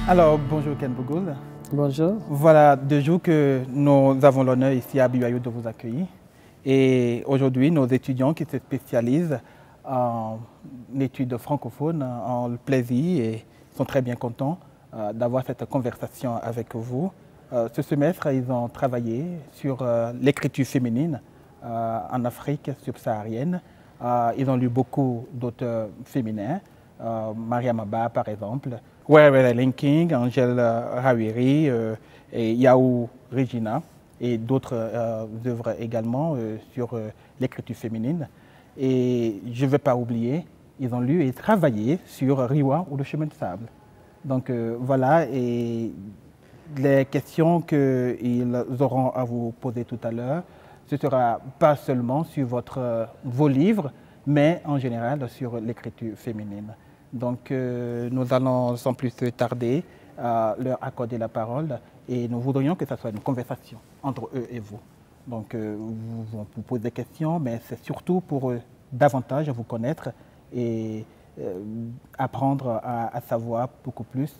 Alors, bonjour Ken Bougoul. Bonjour. Voilà 2 jours que nous avons l'honneur ici à BYU de vous accueillir. Et aujourd'hui, nos étudiants qui se spécialisent en études francophones ont le plaisir et sont très bien contents d'avoir cette conversation avec vous. Ce semestre, ils ont travaillé sur l'écriture féminine en Afrique subsaharienne. Ils ont lu beaucoup d'auteurs féminins, Mariam Abba par exemple, Were Linking, Angèle Rawiri, et Yahoo Regina et d'autres œuvres également sur l'écriture féminine. Et je ne vais pas oublier, ils ont lu et travaillé sur Riwa ou le chemin de sable. Donc voilà, et les questions qu'ils auront à vous poser tout à l'heure, ce ne sera pas seulement sur vos livres, mais en général sur l'écriture féminine. Donc nous allons sans plus tarder leur accorder la parole et nous voudrions que ce soit une conversation entre eux et vous. Donc vous posez des questions, mais c'est surtout pour davantage vous connaître et apprendre à savoir beaucoup plus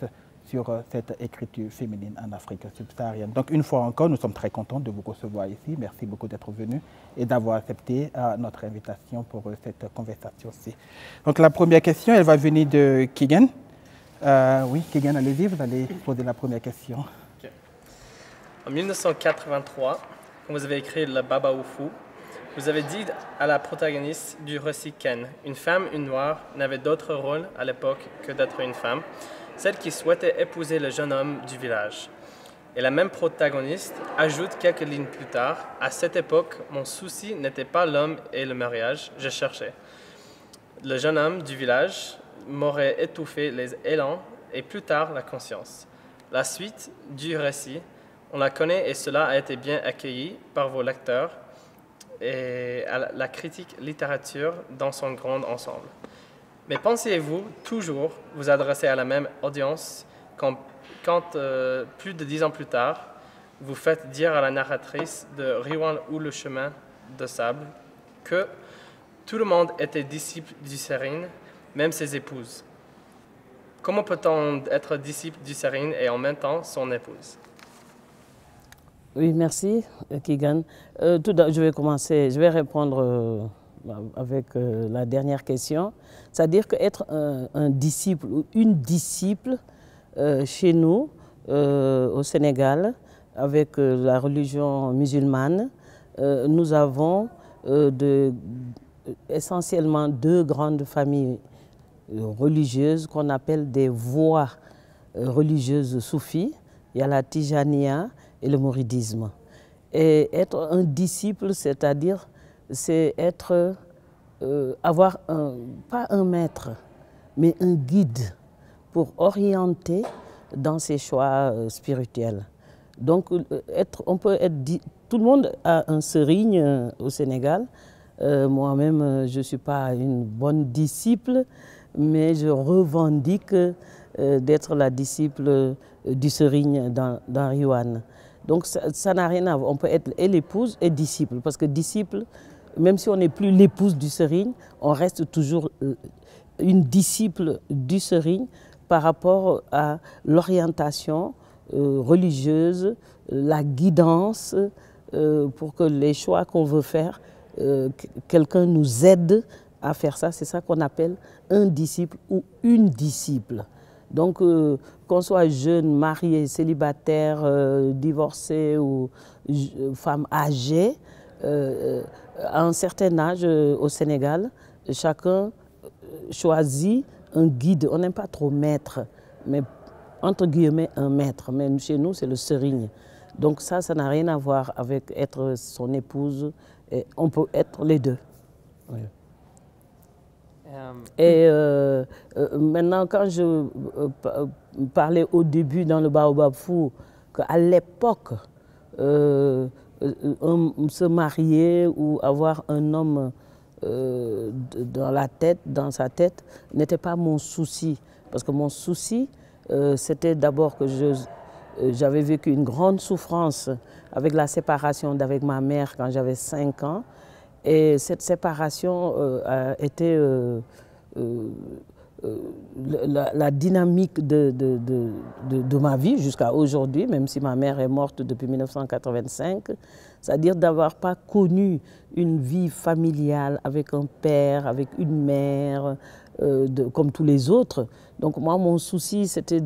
sur cette écriture féminine en Afrique subsaharienne. Donc une fois encore, nous sommes très contents de vous recevoir ici. Merci beaucoup d'être venu et d'avoir accepté notre invitation pour cette conversation-ci. Donc la première question, elle va venir de Keegan. Oui, Keegan, allez-y, vous allez poser la première question. Okay. En 1983, quand vous avez écrit Le Baba Oufou, vous avez dit à la protagoniste du récit Ken, une femme, une noire, n'avait d'autre rôle à l'époque que d'être une femme, celle qui souhaitait épouser le jeune homme du village. Et la même protagoniste ajoute quelques lignes plus tard, « À cette époque, mon souci n'était pas l'homme et le mariage, je cherchais. Le jeune homme du village m'aurait étouffé les élans et plus tard la conscience. » La suite du récit, on la connaît et cela a été bien accueilli par vos lecteurs et à la critique littérature dans son grand ensemble. Mais pensez-vous toujours vous adresser à la même audience quand plus de 10 ans plus tard, vous faites dire à la narratrice de Riwan ou le chemin de sable que tout le monde était disciple du Sérine, même ses épouses. Comment peut-on être disciple du Sérine et en même temps son épouse? Oui, merci, Keegan. Je vais commencer, je vais répondre avec la dernière question. C'est-à-dire qu'être un disciple ou une disciple chez nous, au Sénégal, avec la religion musulmane, nous avons essentiellement 2 grandes familles religieuses qu'on appelle des voies religieuses soufis. Il y a la Tijaniya et le mouridisme. Et être un disciple, c'est-à-dire, c'est être, avoir pas un maître, mais un guide pour orienter dans ses choix spirituels. Donc, on peut être, tout le monde a un serigne au Sénégal. Moi-même, je ne suis pas une bonne disciple, mais je revendique d'être la disciple du serigne dans Riwan. Donc ça n'a rien à voir. On peut être et l'épouse et disciple, parce que disciple, même si on n'est plus l'épouse du serigne, on reste toujours une disciple du serigne par rapport à l'orientation religieuse, la guidance pour que les choix qu'on veut faire, quelqu'un nous aide à faire ça. C'est ça qu'on appelle un disciple ou une disciple. Donc, qu'on soit jeune, marié, célibataire, divorcé ou femme âgée, à un certain âge au Sénégal, chacun choisit un guide. On n'aime pas trop maître, mais entre guillemets un maître. Mais chez nous, c'est le serigne. Donc ça n'a rien à voir avec être son épouse. Et on peut être les deux. Oui. Et maintenant, quand je parlais au début dans le Baobab Fou, qu'à l'époque, se marier ou avoir un homme dans sa tête, n'était pas mon souci. Parce que mon souci, c'était d'abord que j'avais vécu une grande souffrance avec la séparation d'avec ma mère quand j'avais 5 ans. Et cette séparation a été la dynamique de ma vie jusqu'à aujourd'hui, même si ma mère est morte depuis 1985, c'est-à-dire d'avoir pas connu une vie familiale avec un père, avec une mère, comme tous les autres. Donc moi, mon souci, c'était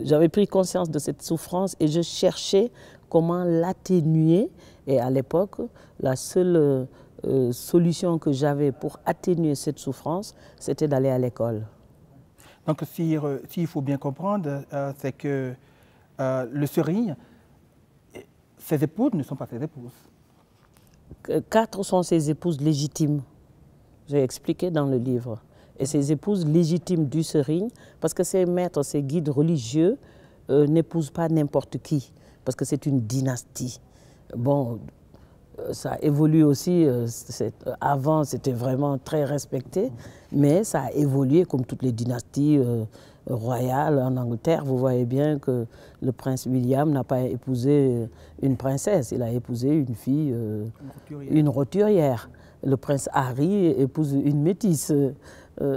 j'avais pris conscience de cette souffrance et je cherchais comment l'atténuer. Et à l'époque, la seule solution que j'avais pour atténuer cette souffrance, c'était d'aller à l'école. Donc, s'il faut bien comprendre, c'est que le Serigne, ses épouses ne sont pas ses épouses. 4 sont ses épouses légitimes. J'ai expliqué dans le livre. Et ces épouses légitimes du Serigne, parce que ces maîtres, ces guides religieux n'épousent pas n'importe qui, parce que c'est une dynastie. Bon, ça évolue aussi, avant c'était vraiment très respecté, mais ça a évolué comme toutes les dynasties royales en Angleterre. Vous voyez bien que le prince William n'a pas épousé une princesse, il a épousé une fille, une roturière. Le prince Harry épouse une métisse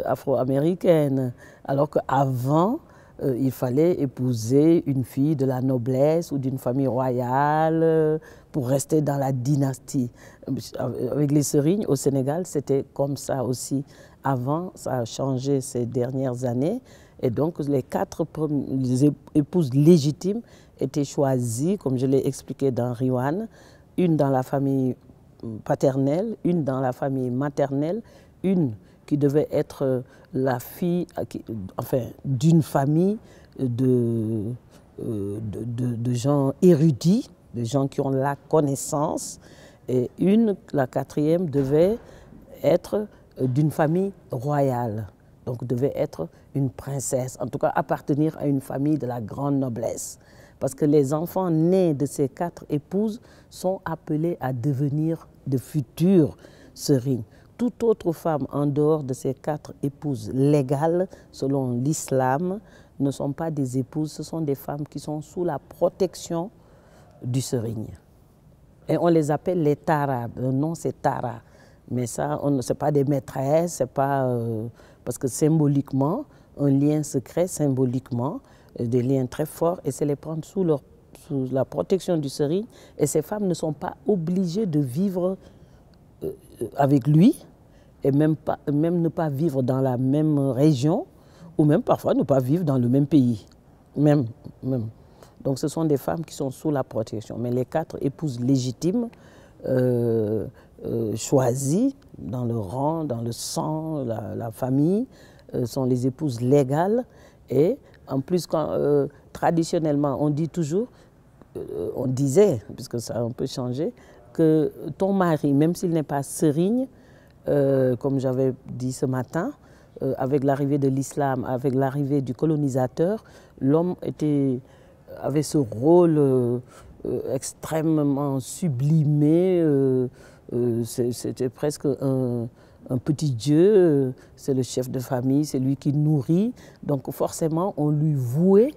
afro-américaine, alors qu'avant, il fallait épouser une fille de la noblesse ou d'une famille royale pour rester dans la dynastie. Avec les Serignes au Sénégal, c'était comme ça aussi. Avant, ça a changé ces dernières années. Et donc, les 4 épouses légitimes étaient choisies, comme je l'ai expliqué dans Riwan, une dans la famille paternelle, une dans la famille maternelle, une qui devait être la fille enfin, d'une famille de gens érudits, de gens qui ont la connaissance, et la 4e, devait être d'une famille royale, donc devait être une princesse, en tout cas appartenir à une famille de la grande noblesse. Parce que les enfants nés de ces 4 épouses sont appelés à devenir de futurs serignes. Toute autre femme en dehors de ces 4 épouses légales, selon l'islam, ne sont pas des épouses, ce sont des femmes qui sont sous la protection du serigne. Et on les appelle les Tara, le nom c'est Tara. Mais ça, ce n'est pas des maîtresses, c'est pas... parce que symboliquement, un lien secret, symboliquement, des liens très forts, et c'est les prendre sous la protection du serigne. Et ces femmes ne sont pas obligées de vivre avec lui, et même ne pas vivre dans la même région, ou même parfois ne pas vivre dans le même pays. Même. Donc ce sont des femmes qui sont sous la protection. Mais les 4 épouses légitimes, choisies dans le rang, dans le sang, la famille, sont les épouses légales. Et en plus, traditionnellement, on dit toujours, on disait, puisque ça a un peu changé, que ton mari, même s'il n'est pas serigne, comme j'avais dit ce matin, avec l'arrivée de l'islam, avec l'arrivée du colonisateur, l'homme avait ce rôle extrêmement sublimé, c'était presque un petit dieu, c'est le chef de famille, c'est lui qui nourrit, donc forcément on lui vouait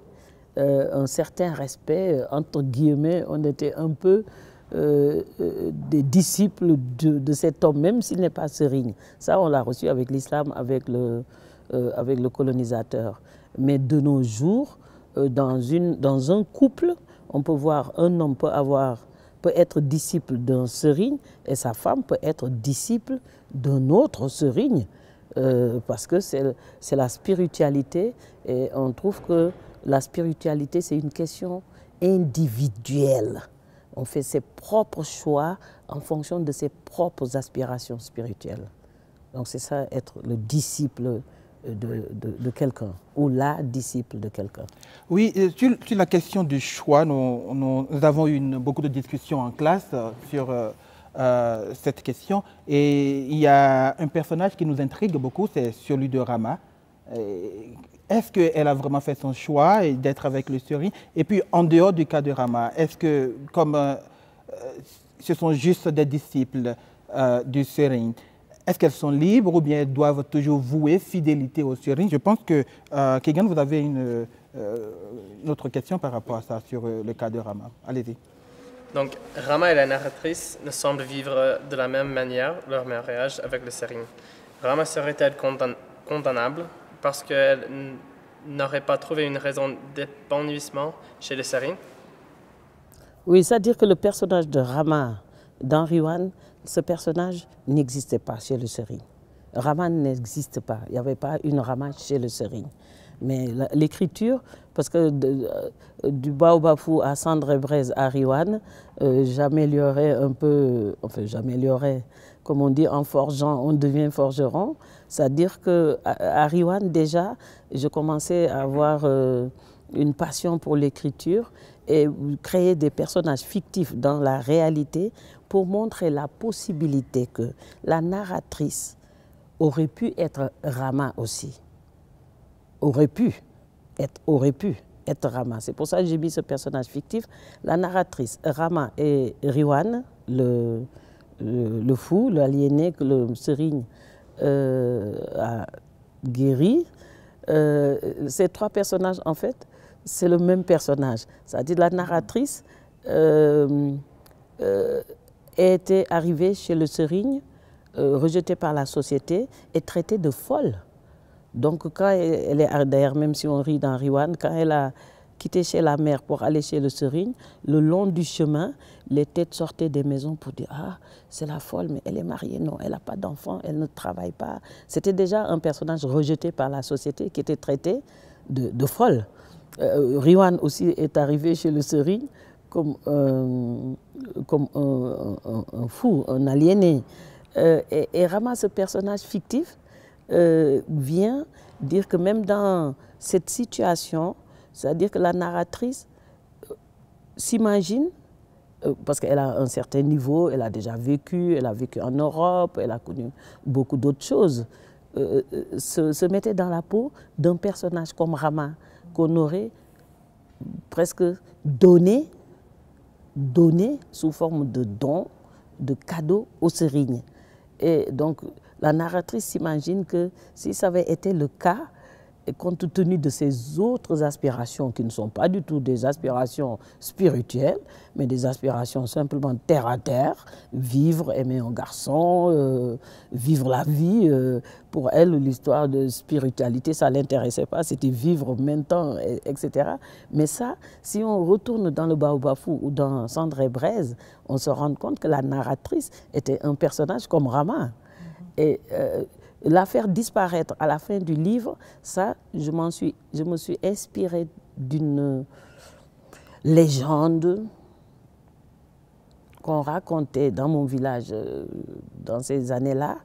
un certain respect, entre guillemets, on était un peu des disciples de cet homme, même s'il n'est pas serigne. Ça, on l'a reçu avec l'islam, avec le colonisateur. Mais de nos jours, dans un couple, on peut voir, un homme peut être disciple d'un serigne et sa femme peut être disciple d'un autre serigne, parce que c'est la spiritualité, et on trouve que la spiritualité, c'est une question individuelle. On fait ses propres choix en fonction de ses propres aspirations spirituelles. Donc c'est ça, être le disciple de quelqu'un, ou la disciple de quelqu'un. Oui, sur la question du choix, nous avons eu beaucoup de discussions en classe sur cette question. Et il y a un personnage qui nous intrigue beaucoup, c'est celui de Rama. Est-ce qu'elle a vraiment fait son choix d'être avec le serigne? Et puis, en dehors du cas de Rama, est-ce que, comme ce sont juste des disciples du serigne, est-ce qu'elles sont libres ou bien elles doivent toujours vouer fidélité au serigne? Je pense que, Kegan, vous avez une autre question par rapport à ça, sur le cas de Rama. Allez-y. Donc, Rama et la narratrice ne semblent vivre de la même manière leur mariage avec le serigne. Rama serait-elle condamnable parce qu'elle n'aurait pas trouvé une raison d'épanouissement chez les Serigne? Oui, c'est-à-dire que le personnage de Rama dans Riwan, ce personnage n'existait pas chez le Serigne. Rama n'existe pas, il n'y avait pas une Rama chez le Serigne. Mais l'écriture, parce que du Baobafou à Cendré-Braise à Riwan, j'améliorais un peu, enfin j'améliorais, comme on dit, en forgeant, on devient forgeron. C'est-à-dire qu'à Riwan, déjà, je commençais à avoir une passion pour l'écriture et créer des personnages fictifs dans la réalité pour montrer la possibilité que la narratrice aurait pu être Rama aussi. Aurait pu être Rama. C'est pour ça que j'ai mis ce personnage fictif. La narratrice, Rama et Riwan, le fou, l'aliéné que le Serigne a guéri. Ces trois personnages, en fait, c'est le même personnage. C'est-à-dire la narratrice était arrivée chez le Serigne, rejetée par la société et traitée de folle. Donc quand elle est, d'ailleurs même si on rit dans Riwan, quand elle a quitté chez la mère pour aller chez le Serigne, le long du chemin, les têtes sortaient des maisons pour dire « Ah, c'est la folle, mais elle est mariée, non, elle n'a pas d'enfant, elle ne travaille pas. » C'était déjà un personnage rejeté par la société qui était traité de folle. Riwan aussi est arrivé chez le Serigne comme un fou, un aliéné. Et Rama, ce personnage fictif, vient dire que même dans cette situation, c'est-à-dire que la narratrice s'imagine, parce qu'elle a un certain niveau, elle a déjà vécu, elle a vécu en Europe, elle a connu beaucoup d'autres choses, se mettait dans la peau d'un personnage comme Rama, qu'on aurait presque donné sous forme de don, de cadeau au Serigne. Et donc, la narratrice s'imagine que si ça avait été le cas, et compte tenu de ses autres aspirations, qui ne sont pas du tout des aspirations spirituelles, mais des aspirations simplement terre à terre, vivre, aimer un garçon, vivre la vie. Pour elle, l'histoire de spiritualité, ça ne l'intéressait pas, c'était vivre maintenant, etc. Mais ça, si on retourne dans le Baobafou ou dans Cendré-Braise, on se rend compte que la narratrice était un personnage comme Rama. Et la faire disparaître à la fin du livre, ça, je me suis inspirée d'une légende qu'on racontait dans mon village dans ces années-là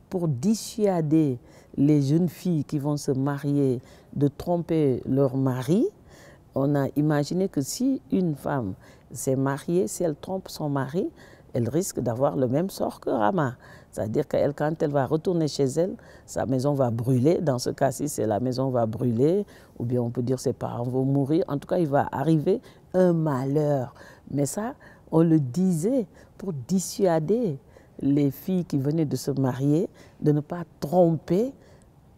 pour dissuader les jeunes filles qui vont se marier de tromper leur mari. On a imaginé que si une femme s'est mariée, si elle trompe son mari, elle risque d'avoir le même sort que Rama. C'est-à-dire qu'elle, quand elle va retourner chez elle, sa maison va brûler. Dans ce cas-ci, c'est la maison va brûler, ou bien on peut dire ses parents vont mourir. En tout cas, il va arriver un malheur. Mais ça, on le disait pour dissuader les filles qui venaient de se marier de ne pas tromper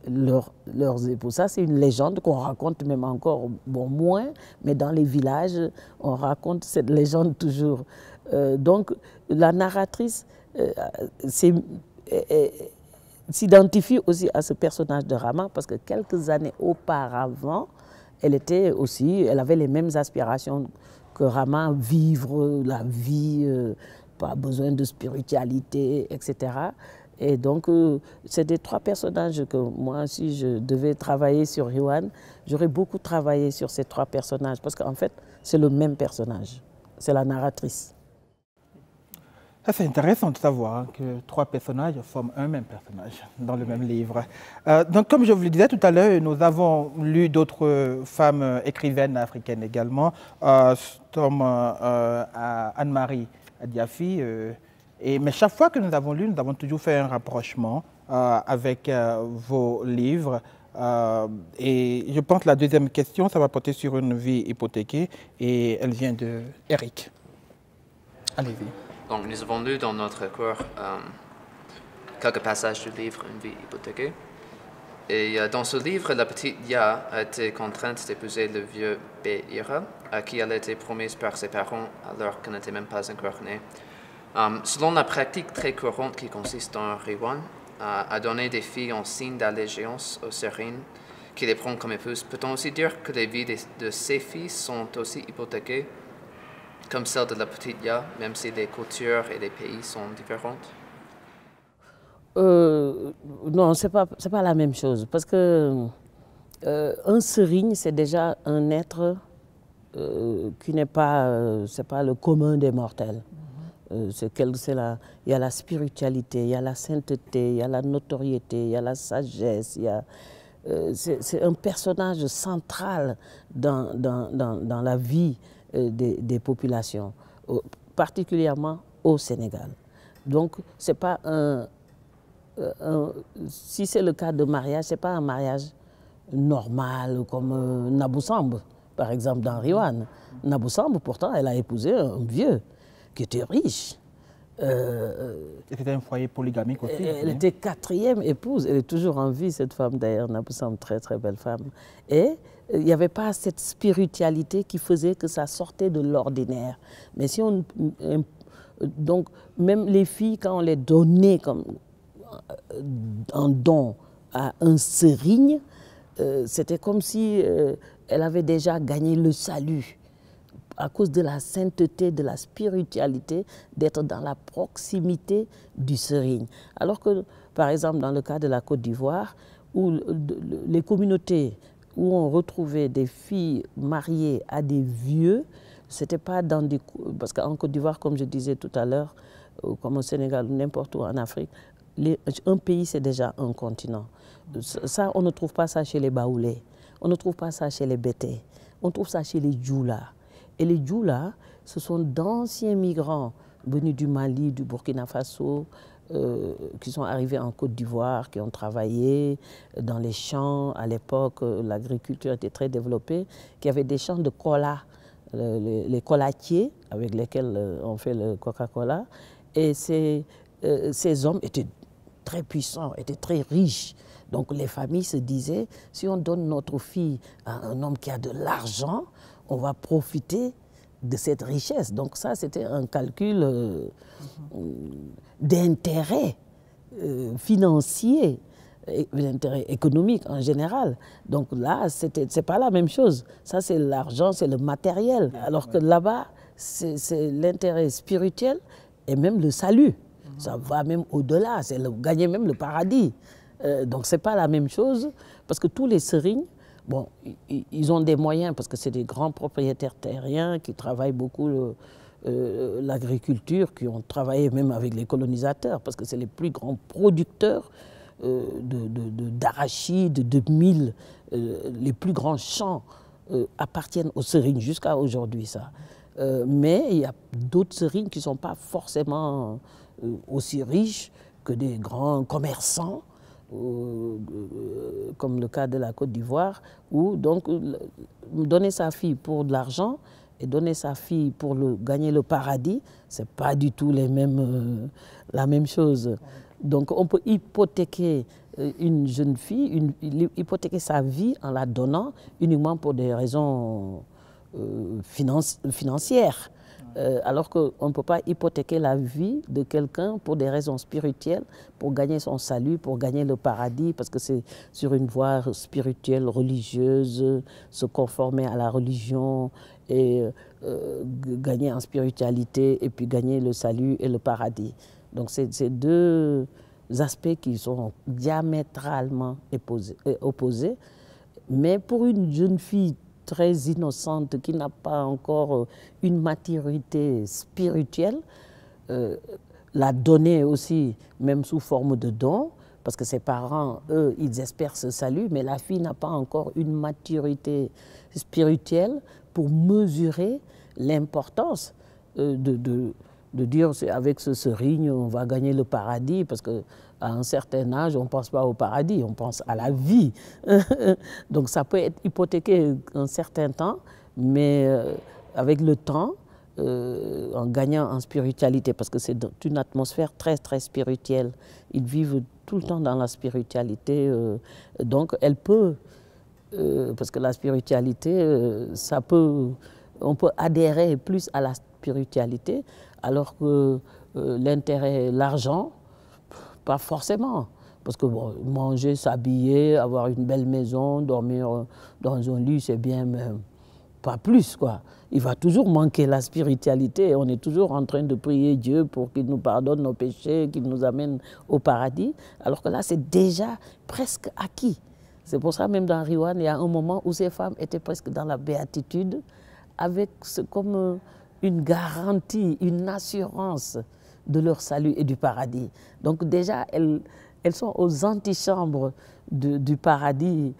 leurs époux. Ça, c'est une légende qu'on raconte même encore, bon, moins, mais dans les villages, on raconte cette légende toujours. Donc, la narratrice s'identifie aussi à ce personnage de Rama parce que quelques années auparavant, elle avait les mêmes aspirations que Rama, vivre la vie, pas besoin de spiritualité, etc. Et donc, c'est des trois personnages que moi, si je devais travailler sur Riwan, j'aurais beaucoup travaillé sur ces trois personnages parce qu'en fait, c'est le même personnage, c'est la narratrice. C'est intéressant de savoir que trois personnages forment un même personnage dans le même livre. Donc, comme je vous le disais tout à l'heure, nous avons lu d'autres femmes écrivaines africaines également, comme Anne-Marie Diafi. Mais chaque fois que nous avons lu, nous avons toujours fait un rapprochement avec vos livres. Et je pense que la deuxième question, ça va porter sur une vie hypothéquée et elle vient de Eric. Allez-y. Donc, nous avons lu dans notre cours quelques passages du livre Une vie hypothéquée. Et dans ce livre, la petite Ya a été contrainte d'épouser le vieux Béira, à qui elle a été promise par ses parents alors qu'elle n'était même pas encore née. Selon la pratique très courante qui consiste en Riwan, a donné des filles en signe d'allégeance aux sérines qui les prend comme épouses. Peut-on aussi dire que les vies de ces filles sont aussi hypothéquées, comme celle de la petite Ya, même si les cultures et les pays sont différentes? Non, c'est pas la même chose, parce que un serigne, c'est déjà un être qui n'est pas, c'est pas le commun des mortels. Il y a la spiritualité, il y a la sainteté, il y a la notoriété, il y a la sagesse, c'est un personnage central dans la vie des populations, particulièrement au Sénégal. Donc, c'est pas si c'est le cas de mariage, ce n'est pas un mariage normal comme Nabou Samb, par exemple, dans Riwan. Nabou Samb, pourtant, elle a épousé un vieux qui était riche. C'était un foyer polygamique aussi. Elle était 4e épouse. Elle est toujours en vie, cette femme d'ailleurs, Nabou Samb, très très belle femme. Et il n'y avait pas cette spiritualité qui faisait que ça sortait de l'ordinaire. Mais si on... Donc, même les filles, quand on les donnait comme en don à un serigne, c'était comme si elle avait déjà gagné le salut à cause de la sainteté, de la spiritualité, d'être dans la proximité du serigne. Alors que, par exemple, dans le cas de la Côte d'Ivoire, où les communautés où on retrouvait des filles mariées à des vieux, c'était pas dans des... Parce qu'en Côte d'Ivoire, comme je disais tout à l'heure, comme au Sénégal, n'importe où en Afrique, un pays, c'est déjà un continent. Ça, on ne trouve pas ça chez les Baoulés, on ne trouve pas ça chez les Bétés, on trouve ça chez les Djoula. Et les Djoula, ce sont d'anciens migrants venus du Mali, du Burkina Faso, qui sont arrivés en Côte d'Ivoire, qui ont travaillé dans les champs. À l'époque, l'agriculture était très développée, qui avaient des champs de cola, les colatiers avec lesquels on fait le Coca-Cola. Et ces hommes étaient très puissants, étaient très riches. Donc les familles se disaient, si on donne notre fille à un homme qui a de l'argent, on va profiter de cette richesse. Donc ça, c'était un calcul d'intérêt financier, l'intérêt économique en général. Donc là, c'est pas la même chose. Ça, c'est l'argent, c'est le matériel. Alors que là-bas, c'est l'intérêt spirituel et même le salut. Ça va même au-delà, c'est gagner même le paradis. Donc c'est pas la même chose, parce que tous les serignes, bon, ils ont des moyens, parce que c'est des grands propriétaires terriens qui travaillent beaucoup l'agriculture, qui ont travaillé même avec les colonisateurs, parce que c'est les plus grands producteurs d'arachides, de mil, les plus grands champs appartiennent aux serignes jusqu'à aujourd'hui, ça. Mais il y a d'autres serignes qui ne sont pas forcément aussi riches que des grands commerçants, comme le cas de la Côte d'Ivoire, où donc donner sa fille pour de l'argent et donner sa fille pour gagner le paradis, ce n'est pas du tout la même chose. Donc on peut hypothéquer une jeune fille, hypothéquer sa vie en la donnant uniquement pour des raisons financières. Alors qu'on ne peut pas hypothéquer la vie de quelqu'un pour des raisons spirituelles, pour gagner son salut, pour gagner le paradis, parce que c'est sur une voie spirituelle, religieuse, se conformer à la religion et gagner en spiritualité et puis gagner le salut et le paradis. Donc c'est deux aspects qui sont diamétralement opposés. Mais pour une jeune fille très innocente, qui n'a pas encore une maturité spirituelle, la donner aussi, même sous forme de don, parce que ses parents, eux, ils espèrent ce salut, mais la fille n'a pas encore une maturité spirituelle pour mesurer l'importance de dire avec ce serigne, on va gagner le paradis, parce qu'à un certain âge, on ne pense pas au paradis, on pense à la vie. Donc ça peut être hypothéqué un certain temps, mais avec le temps, en gagnant en spiritualité, parce que c'est une atmosphère très, très spirituelle. Ils vivent tout le temps dans la spiritualité. Donc elle peut, parce que la spiritualité, on peut adhérer plus à la spiritualité, alors que l'intérêt, l'argent, pas forcément. Parce que bon, manger, s'habiller, avoir une belle maison, dormir dans un lit, c'est bien, mais pas plus, quoi. Il va toujours manquer la spiritualité. On est toujours en train de prier Dieu pour qu'il nous pardonne nos péchés, qu'il nous amène au paradis. Alors que là, c'est déjà presque acquis. C'est pour ça, même dans Riwan, il y a un moment où ces femmes étaient presque dans la béatitude, avec comme une garantie, une assurance de leur salut et du paradis. Donc déjà, elles sont aux antichambres du paradis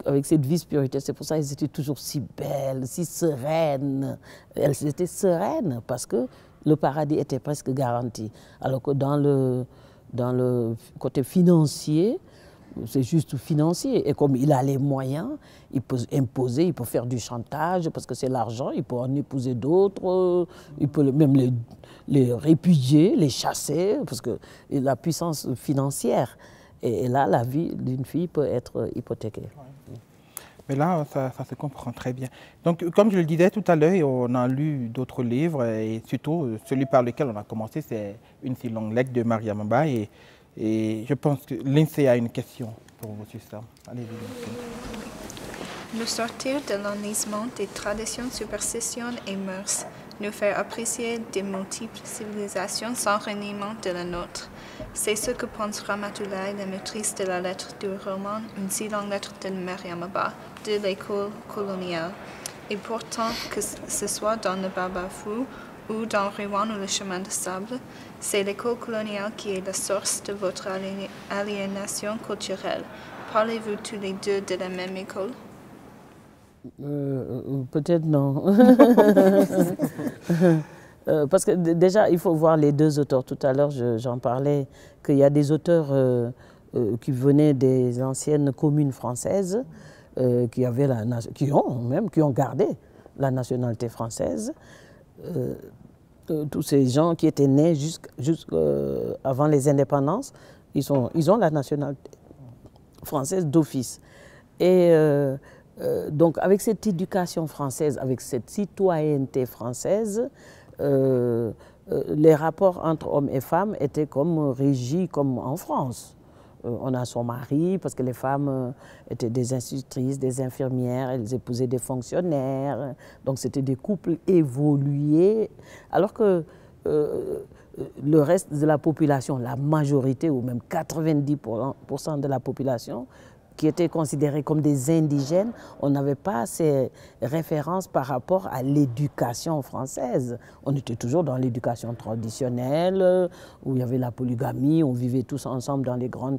avec cette vie spirituelle. C'est pour ça qu'elles étaient toujours si belles, si sereines. Elles étaient sereines parce que le paradis était presque garanti. Alors que dans le côté financier, c'est juste financier. Et comme il a les moyens, il peut imposer, il peut faire du chantage parce que c'est l'argent, il peut en épouser d'autres, il peut même les répudier, les chasser, parce que la puissance financière. Et là, la vie d'une fille peut être hypothéquée. Mais là, ça se comprend très bien. Donc, comme je le disais tout à l'heure, on a lu d'autres livres, et surtout celui par lequel on a commencé, c'est Une si longue lettre de Mariam Mba. Et je pense que Lindsay a une question pour vous sur ça. Allez-y, Lindsay. Nous sortir de l'enlisement des traditions, superstitions et mœurs, nous faire apprécier des multiples civilisations sans reniement de la nôtre. C'est ce que pense Ramatoulaye, la maîtrise de la lettre du roman Une si longue lettre de Mariam Mba, de l'école coloniale. Et pourtant, que ce soit dans le Babafou ou dans Riwan ou le chemin de sable, c'est l'école coloniale qui est la source de votre aliénation culturelle. Parlez-vous tous les deux de la même école? Peut-être non. Parce que déjà, il faut voir les deux auteurs. Tout à l'heure, j'en parlais, qu'il y a des auteurs qui venaient des anciennes communes françaises, qui ont gardé la nationalité française. Tous ces gens qui étaient nés jusqu'avant les indépendances, ils ont la nationalité française d'office. Et donc avec cette éducation française, avec cette citoyenneté française, les rapports entre hommes et femmes étaient comme régis comme en France. On a son mari, parce que les femmes étaient des institutrices, des infirmières, elles épousaient des fonctionnaires. Donc c'était des couples évolués. Alors que le reste de la population, la majorité, ou même 90% de la population, qui étaient considérés comme des indigènes, on n'avait pas ces références par rapport à l'éducation française. On était toujours dans l'éducation traditionnelle, où il y avait la polygamie, on vivait tous ensemble dans les grandes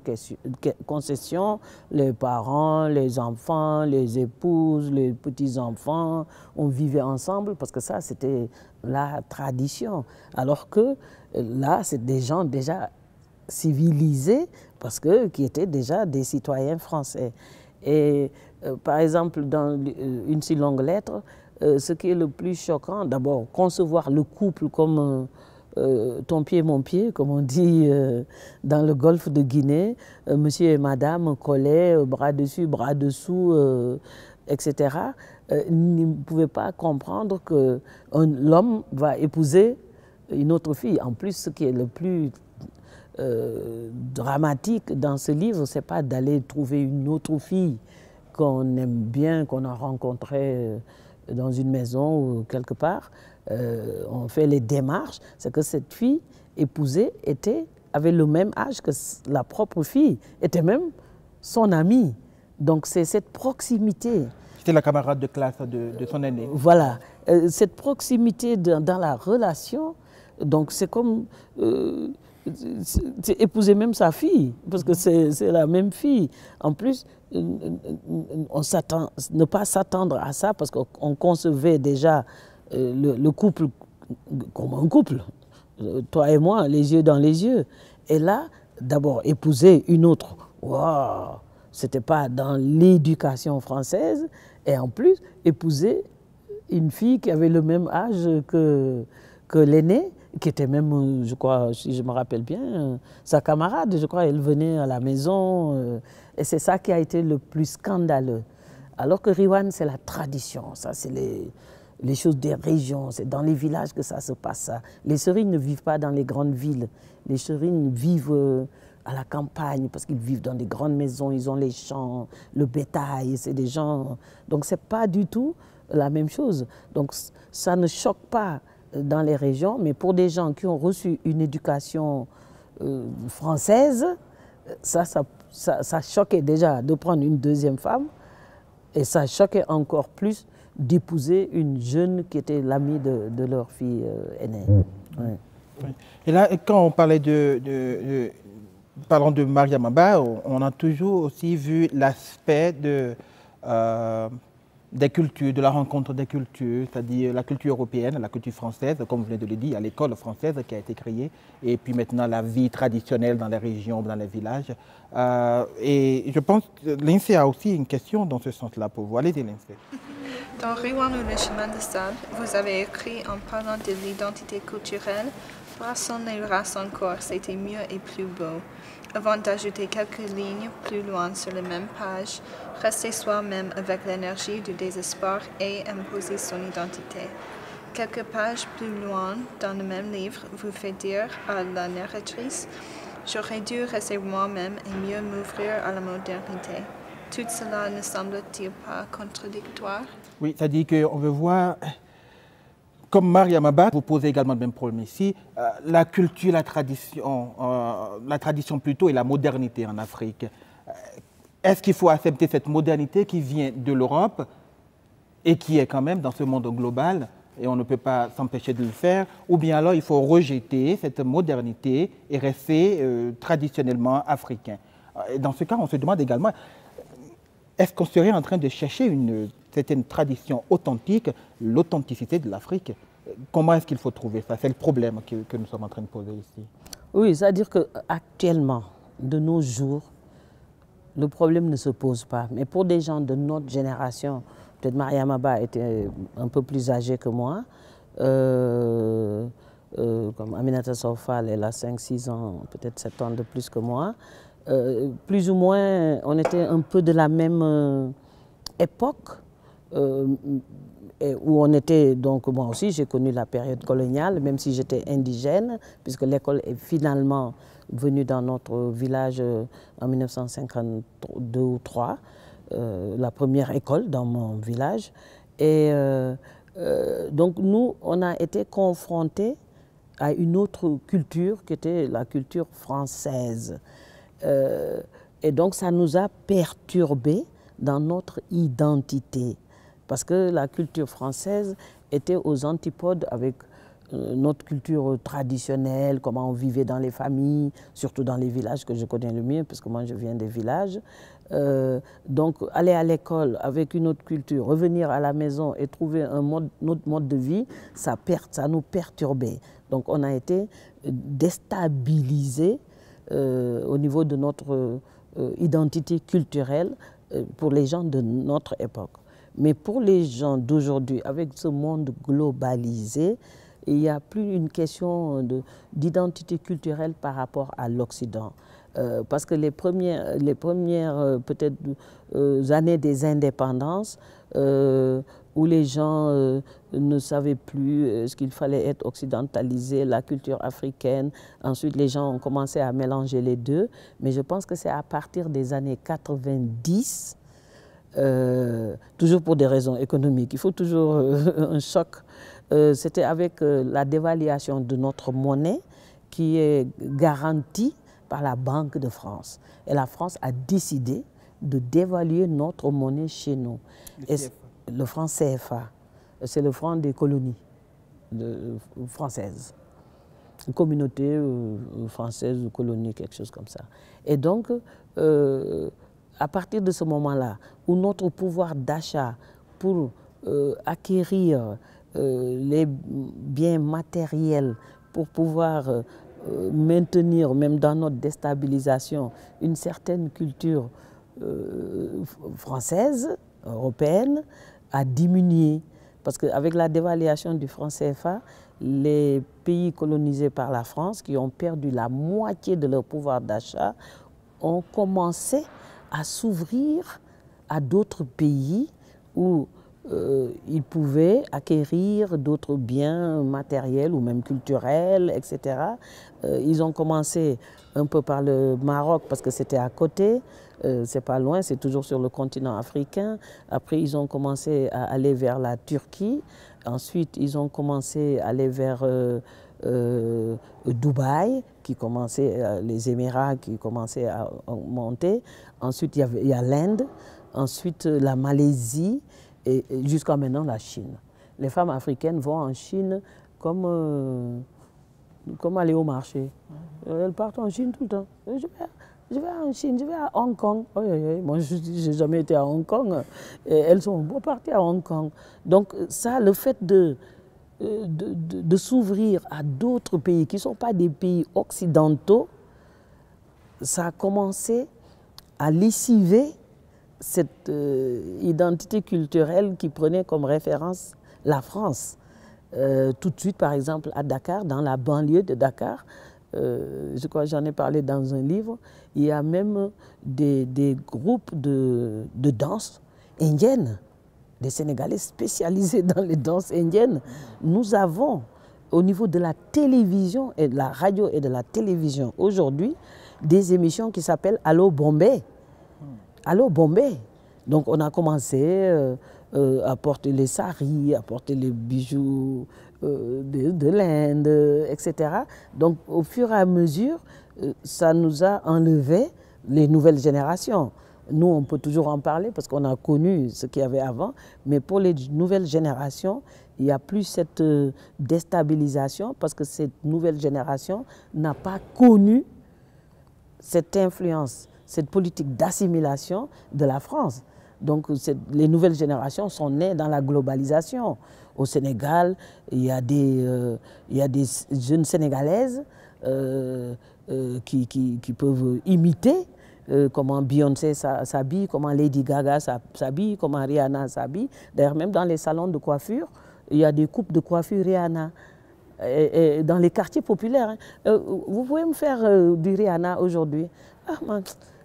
concessions, les parents, les enfants, les épouses, les petits-enfants, on vivait ensemble parce que ça, c'était la tradition. Alors que là, c'est des gens déjà civilisés, parce que qui étaient déjà des citoyens français. Et par exemple, dans Une si longue lettre, ce qui est le plus choquant, d'abord, concevoir le couple comme ton pied, mon pied, comme on dit dans le golfe de Guinée, monsieur et madame collaient, bras dessus, bras dessous, etc. Ils ne pouvaient pas comprendre que l'homme va épouser une autre fille. En plus, ce qui est le plus dramatique dans ce livre, c'est pas d'aller trouver une autre fille qu'on aime bien, qu'on a rencontrée dans une maison ou quelque part. On fait les démarches, c'est que cette fille épousée avait le même âge que la propre fille, était même son amie. Donc c'est cette proximité. C'était la camarade de classe de son aîné. Voilà, cette proximité dans la relation, donc c'est comme épouser même sa fille, parce que c'est la même fille. En plus, ne pas s'attendre à ça, parce qu'on concevait déjà le couple comme un couple, toi et moi, les yeux dans les yeux. Et là, d'abord, épouser une autre, waouh, c'était pas dans l'éducation française, et en plus, épouser une fille qui avait le même âge que l'aîné, qui était même, je crois, si je me rappelle bien, sa camarade, je crois, elle venait à la maison, et c'est ça qui a été le plus scandaleux. Alors que Riwan, c'est la tradition, ça c'est les choses des régions, c'est dans les villages que ça se passe. Ça. Les Serines ne vivent pas dans les grandes villes, les Serines vivent à la campagne parce qu'ils vivent dans des grandes maisons, ils ont les champs, le bétail, c'est des gens... Donc ce n'est pas du tout la même chose. Donc ça ne choque pas dans les régions, mais pour des gens qui ont reçu une éducation française, ça choquait déjà de prendre une deuxième femme et ça choquait encore plus d'épouser une jeune qui était l'amie de leur fille aînée. Ouais. Oui. Et là, quand on parlait parlant de Maria Maba, on a toujours aussi vu l'aspect des cultures, de la rencontre des cultures, c'est-à-dire la culture européenne, la culture française, comme vous venez de le dire, il y a l'école française qui a été créée, et puis maintenant la vie traditionnelle dans les régions, dans les villages. Et je pense que l'INSEE a aussi une question dans ce sens-là pour vous. Allez-y, l'INSEE. Dans Riwan ou le chemin de sable, vous avez écrit en parlant de l'identité culturelle, brassons les races encore, c'était mieux et plus beau. Avant d'ajouter quelques lignes plus loin sur la même page, rester soi-même avec l'énergie du désespoir et imposer son identité. Quelques pages plus loin dans le même livre, vous faites dire à la narratrice « J'aurais dû rester moi-même et mieux m'ouvrir à la modernité ». Tout cela ne semble-t-il pas contradictoire? Oui, c'est-à-dire qu'on veut voir, comme Maria Maba, vous posez également le même problème ici, la culture, la tradition plutôt et la modernité en Afrique. Est-ce qu'il faut accepter cette modernité qui vient de l'Europe et qui est quand même dans ce monde global et on ne peut pas s'empêcher de le faire, ou bien alors il faut rejeter cette modernité et rester traditionnellement africain? Et dans ce cas, on se demande également, est-ce qu'on serait en train de chercher une certaine tradition authentique, l'authenticité de l'Afrique? Comment est-ce qu'il faut trouver ça? C'est le problème que nous sommes en train de poser ici. Oui, c'est-à-dire qu'actuellement, de nos jours, le problème ne se pose pas. Mais pour des gens de notre génération, peut-être Maria Maba était un peu plus âgée que moi, comme Aminata Sow Fall, elle a 5-6 ans, peut-être 7 ans de plus que moi. Plus ou moins, on était un peu de la même époque, où on était, donc moi aussi j'ai connu la période coloniale, même si j'étais indigène, puisque l'école est finalement venue dans notre village en 1952 ou 3, la première école dans mon village. Et donc nous, on a été confrontés à une autre culture qui était la culture française. Et donc ça nous a perturbés dans notre identité, parce que la culture française était aux antipodes avec notre culture traditionnelle, comment on vivait dans les familles, surtout dans les villages que je connais le mieux, parce que moi je viens des villages. Donc aller à l'école avec une autre culture, revenir à la maison et trouver autre mode de vie, ça nous perturbait. Donc on a été déstabilisés au niveau de notre identité culturelle pour les gens de notre époque. Mais pour les gens d'aujourd'hui, avec ce monde globalisé, il n'y a plus une question d'identité culturelle par rapport à l'Occident. Parce que les premières peut-être années des indépendances, où les gens ne savaient plus ce qu'il fallait être occidentalisé, la culture africaine. Ensuite, les gens ont commencé à mélanger les deux. Mais je pense que c'est à partir des années 90, toujours pour des raisons économiques, il faut toujours un choc. C'était avec la dévaluation de notre monnaie qui est garantie par la Banque de France. Et la France a décidé de dévaluer notre monnaie chez nous. Le franc CFA, c'est le franc des colonies françaises. Une communauté française ou colonie, quelque chose comme ça. Et donc, à partir de ce moment-là, où notre pouvoir d'achat pour acquérir les biens matériels, pour pouvoir maintenir, même dans notre déstabilisation, une certaine culture française, européenne, a diminué. Parce qu'avec la dévaluation du franc CFA, les pays colonisés par la France, qui ont perdu la moitié de leur pouvoir d'achat, ont commencé à s'ouvrir à d'autres pays où ils pouvaient acquérir d'autres biens matériels ou même culturels, etc. Ils ont commencé un peu par le Maroc parce que c'était à côté, c'est pas loin, c'est toujours sur le continent africain. Après, ils ont commencé à aller vers la Turquie. Ensuite, ils ont commencé à aller vers Dubaï, les Émirats qui commençaient à monter. Ensuite, il y a l'Inde, ensuite la Malaisie et jusqu'à maintenant la Chine. Les femmes africaines vont en Chine comme aller au marché. Elles partent en Chine tout le temps. Je vais en Chine, je vais à Hong Kong. Oui, oui, moi, je n'ai jamais été à Hong Kong. Et elles sont parties à Hong Kong. Donc ça, le fait de s'ouvrir à d'autres pays qui ne sont pas des pays occidentaux, ça a commencé à lessiver cette identité culturelle qui prenait comme référence la France. Tout de suite, par exemple, à Dakar, dans la banlieue de Dakar, je crois que j'en ai parlé dans un livre, il y a même des groupes de danse indienne, des Sénégalais spécialisés dans les danses indiennes. Nous avons, au niveau de la télévision et de la radio et de la télévision, aujourd'hui, des émissions qui s'appellent Allo Bombay. Allo Bombay. Donc on a commencé à porter les saris, à porter les bijoux de l'Inde, etc. Donc au fur et à mesure, ça nous a enlevé les nouvelles générations. Nous, on peut toujours en parler parce qu'on a connu ce qu'il y avait avant, mais pour les nouvelles générations, il n'y a plus cette déstabilisation parce que cette nouvelle génération n'a pas connu cette influence, cette politique d'assimilation de la France. Donc les nouvelles générations sont nées dans la globalisation. Au Sénégal, il y a des jeunes Sénégalaises qui peuvent imiter comment Beyoncé s'habille, comment Lady Gaga s'habille, comment Rihanna s'habille. D'ailleurs, même dans les salons de coiffure, il y a des coupes de coiffure Rihanna. Et dans les quartiers populaires, hein. Vous pouvez me faire du Rihanna aujourd'hui? Ah,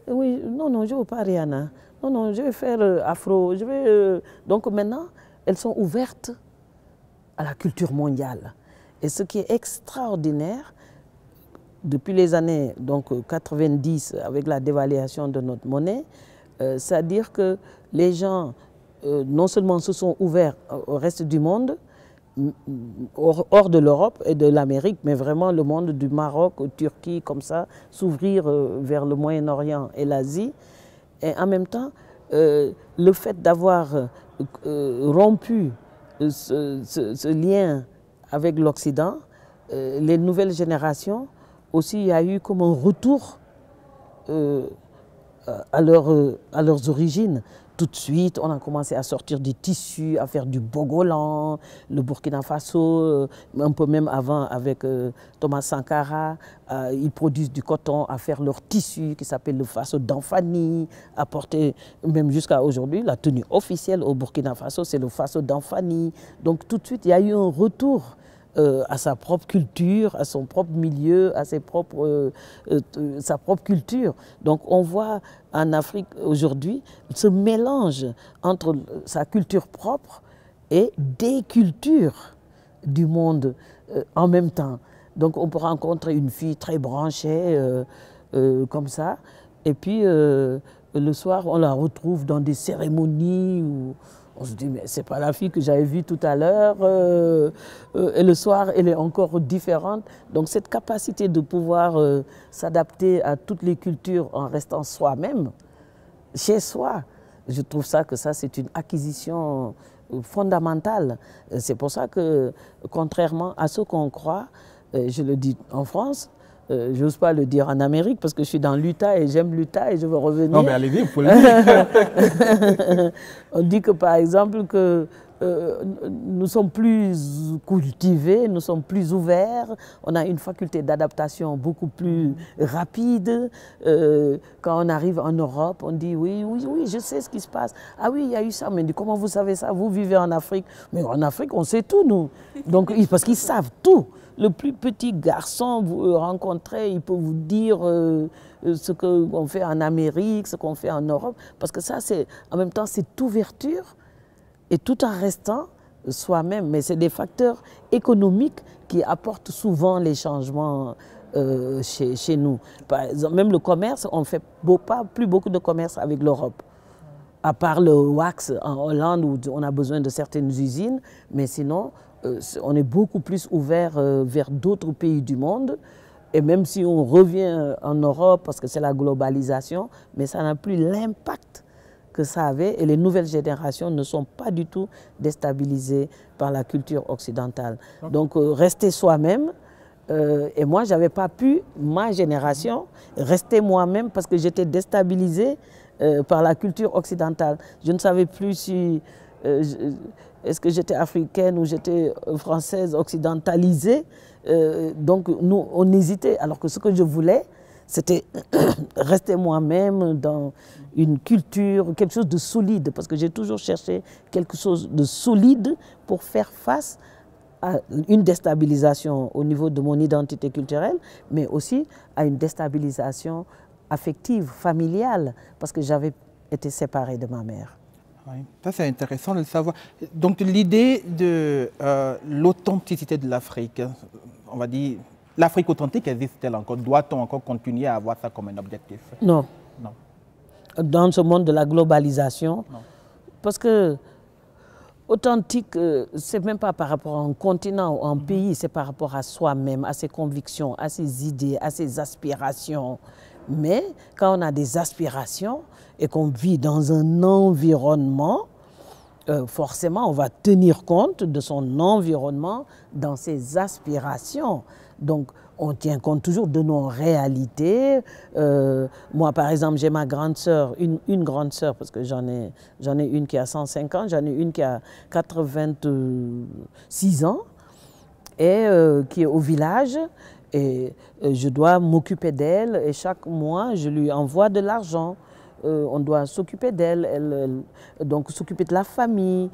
oui, non, je ne veux pas Rihanna. Non, je vais faire afro. Donc maintenant, elles sont ouvertes à la culture mondiale. Et ce qui est extraordinaire, depuis les années 90, avec la dévaluation de notre monnaie, c'est-à-dire que les gens, non seulement se sont ouverts au reste du monde, hors de l'Europe et de l'Amérique, mais vraiment le monde du Maroc, Turquie, comme ça, s'ouvrir vers le Moyen-Orient et l'Asie. Et en même temps, le fait d'avoir rompu ce lien avec l'Occident, les nouvelles générations, aussi il y a eu comme un retour à leurs origines. Tout de suite, on a commencé à sortir des tissus, à faire du bogolan, le Burkina Faso, un peu même avant avec Thomas Sankara. Ils produisent du coton, à faire leur tissu qui s'appelle le Faso d'Anfani, à porter même jusqu'à aujourd'hui. La tenue officielle au Burkina Faso, c'est le Faso d'Anfani. Donc tout de suite, il y a eu un retour à sa propre culture, à son propre milieu, à sa propre culture. Donc on voit en Afrique aujourd'hui ce mélange entre sa culture propre et des cultures du monde en même temps. Donc on peut rencontrer une fille très branchée comme ça, et puis le soir on la retrouve dans des cérémonies où on se dit, mais ce n'est pas la fille que j'avais vue tout à l'heure. Et le soir, elle est encore différente. Donc cette capacité de pouvoir s'adapter à toutes les cultures en restant soi-même, chez soi, je trouve que ça c'est une acquisition fondamentale. C'est pour ça que, contrairement à ce qu'on croit, je le dis en France, je n'ose pas le dire en Amérique parce que je suis dans l'Utah et j'aime l'Utah et je veux revenir. Non, mais allez-y, vous pouvez le dire. On dit que, par exemple, que nous sommes plus cultivés, nous sommes plus ouverts, on a une faculté d'adaptation beaucoup plus rapide. Quand on arrive en Europe, on dit oui, je sais ce qui se passe. Ah oui, il y a eu ça, mais comment vous savez ça? Vous vivez en Afrique. Mais en Afrique, on sait tout, nous. Donc, parce qu'ils savent tout. Le plus petit garçon, vous rencontrez, il peut vous dire ce qu'on fait en Amérique, ce qu'on fait en Europe. Parce que ça, en même temps, cette ouverture et tout en restant soi-même. Mais c'est des facteurs économiques qui apportent souvent les changements chez nous. Par exemple, même le commerce, on ne fait plus beaucoup de commerce avec l'Europe. À part le wax en Hollande où on a besoin de certaines usines, mais sinon, on est beaucoup plus ouvert vers d'autres pays du monde. Et même si on revient en Europe, parce que c'est la globalisation, mais ça n'a plus l'impact que ça avait. Et les nouvelles générations ne sont pas du tout déstabilisées par la culture occidentale. Donc, rester soi-même. Et moi, je n'avais pas pu, ma génération, rester moi-même parce que j'étais déstabilisée par la culture occidentale. Je ne savais plus si est-ce que j'étais africaine ou j'étais française occidentalisée. Donc nous, on hésitait. Alors que ce que je voulais, c'était rester moi-même dans une culture, quelque chose de solide. Parce que j'ai toujours cherché quelque chose de solide pour faire face à une déstabilisation au niveau de mon identité culturelle, mais aussi à une déstabilisation affective, familiale, parce que j'avais été séparée de ma mère. Oui, ça c'est intéressant de le savoir. Donc l'idée de l'authenticité de l'Afrique, on va dire, l'Afrique authentique existe-t-elle encore? Doit-on encore continuer à avoir ça comme un objectif? Non. Non. Dans ce monde de la globalisation, non. Parce que authentique, c'est même pas par rapport à un continent ou à un pays, c'est par rapport à soi-même, à ses convictions, à ses idées, à ses aspirations. Mais quand on a des aspirations et qu'on vit dans un environnement, forcément on va tenir compte de son environnement dans ses aspirations. Donc on tient compte toujours de nos réalités. Moi par exemple j'ai ma grande sœur, une grande sœur parce que j'en ai une qui a 105 ans, j'en ai une qui a 86 ans et qui est au village. Et je dois m'occuper d'elle et chaque mois, je lui envoie de l'argent. On doit s'occuper d'elle, donc s'occuper de la famille,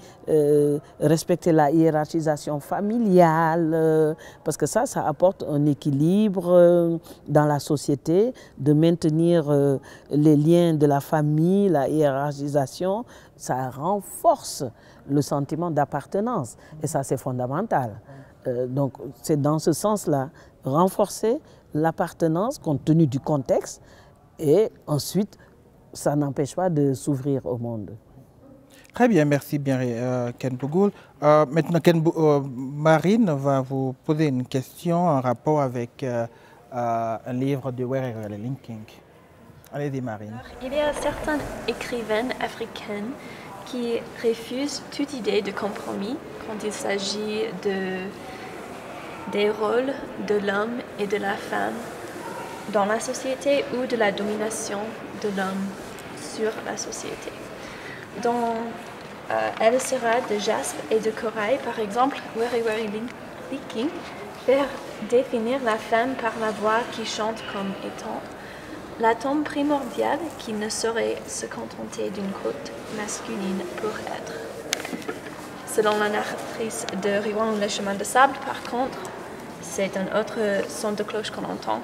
respecter la hiérarchisation familiale, parce que ça apporte un équilibre dans la société, de maintenir les liens de la famille, la hiérarchisation, ça renforce le sentiment d'appartenance et ça c'est fondamental. Donc c'est dans ce sens-là, renforcer l'appartenance compte tenu du contexte et ensuite ça n'empêche pas de s'ouvrir au monde. Très bien, merci bien Ken Bougoul. Maintenant Marine va vous poser une question en rapport avec un livre de Werere Linking. Allez-y Marine. Il y a certains écrivains africains qui refusent toute idée de compromis quand il s'agit des rôles de l'homme et de la femme dans la société ou de la domination de l'homme sur la société. Dans Elle sera de jaspe et de corail, par exemple, Werere Linking fait définir la femme par la voix qui chante comme étant l'atome primordial qui ne saurait se contenter d'une côte masculine pour être. Selon la narratrice de Riwan ou Le chemin de sable, par contre, c'est un autre son de cloche qu'on entend.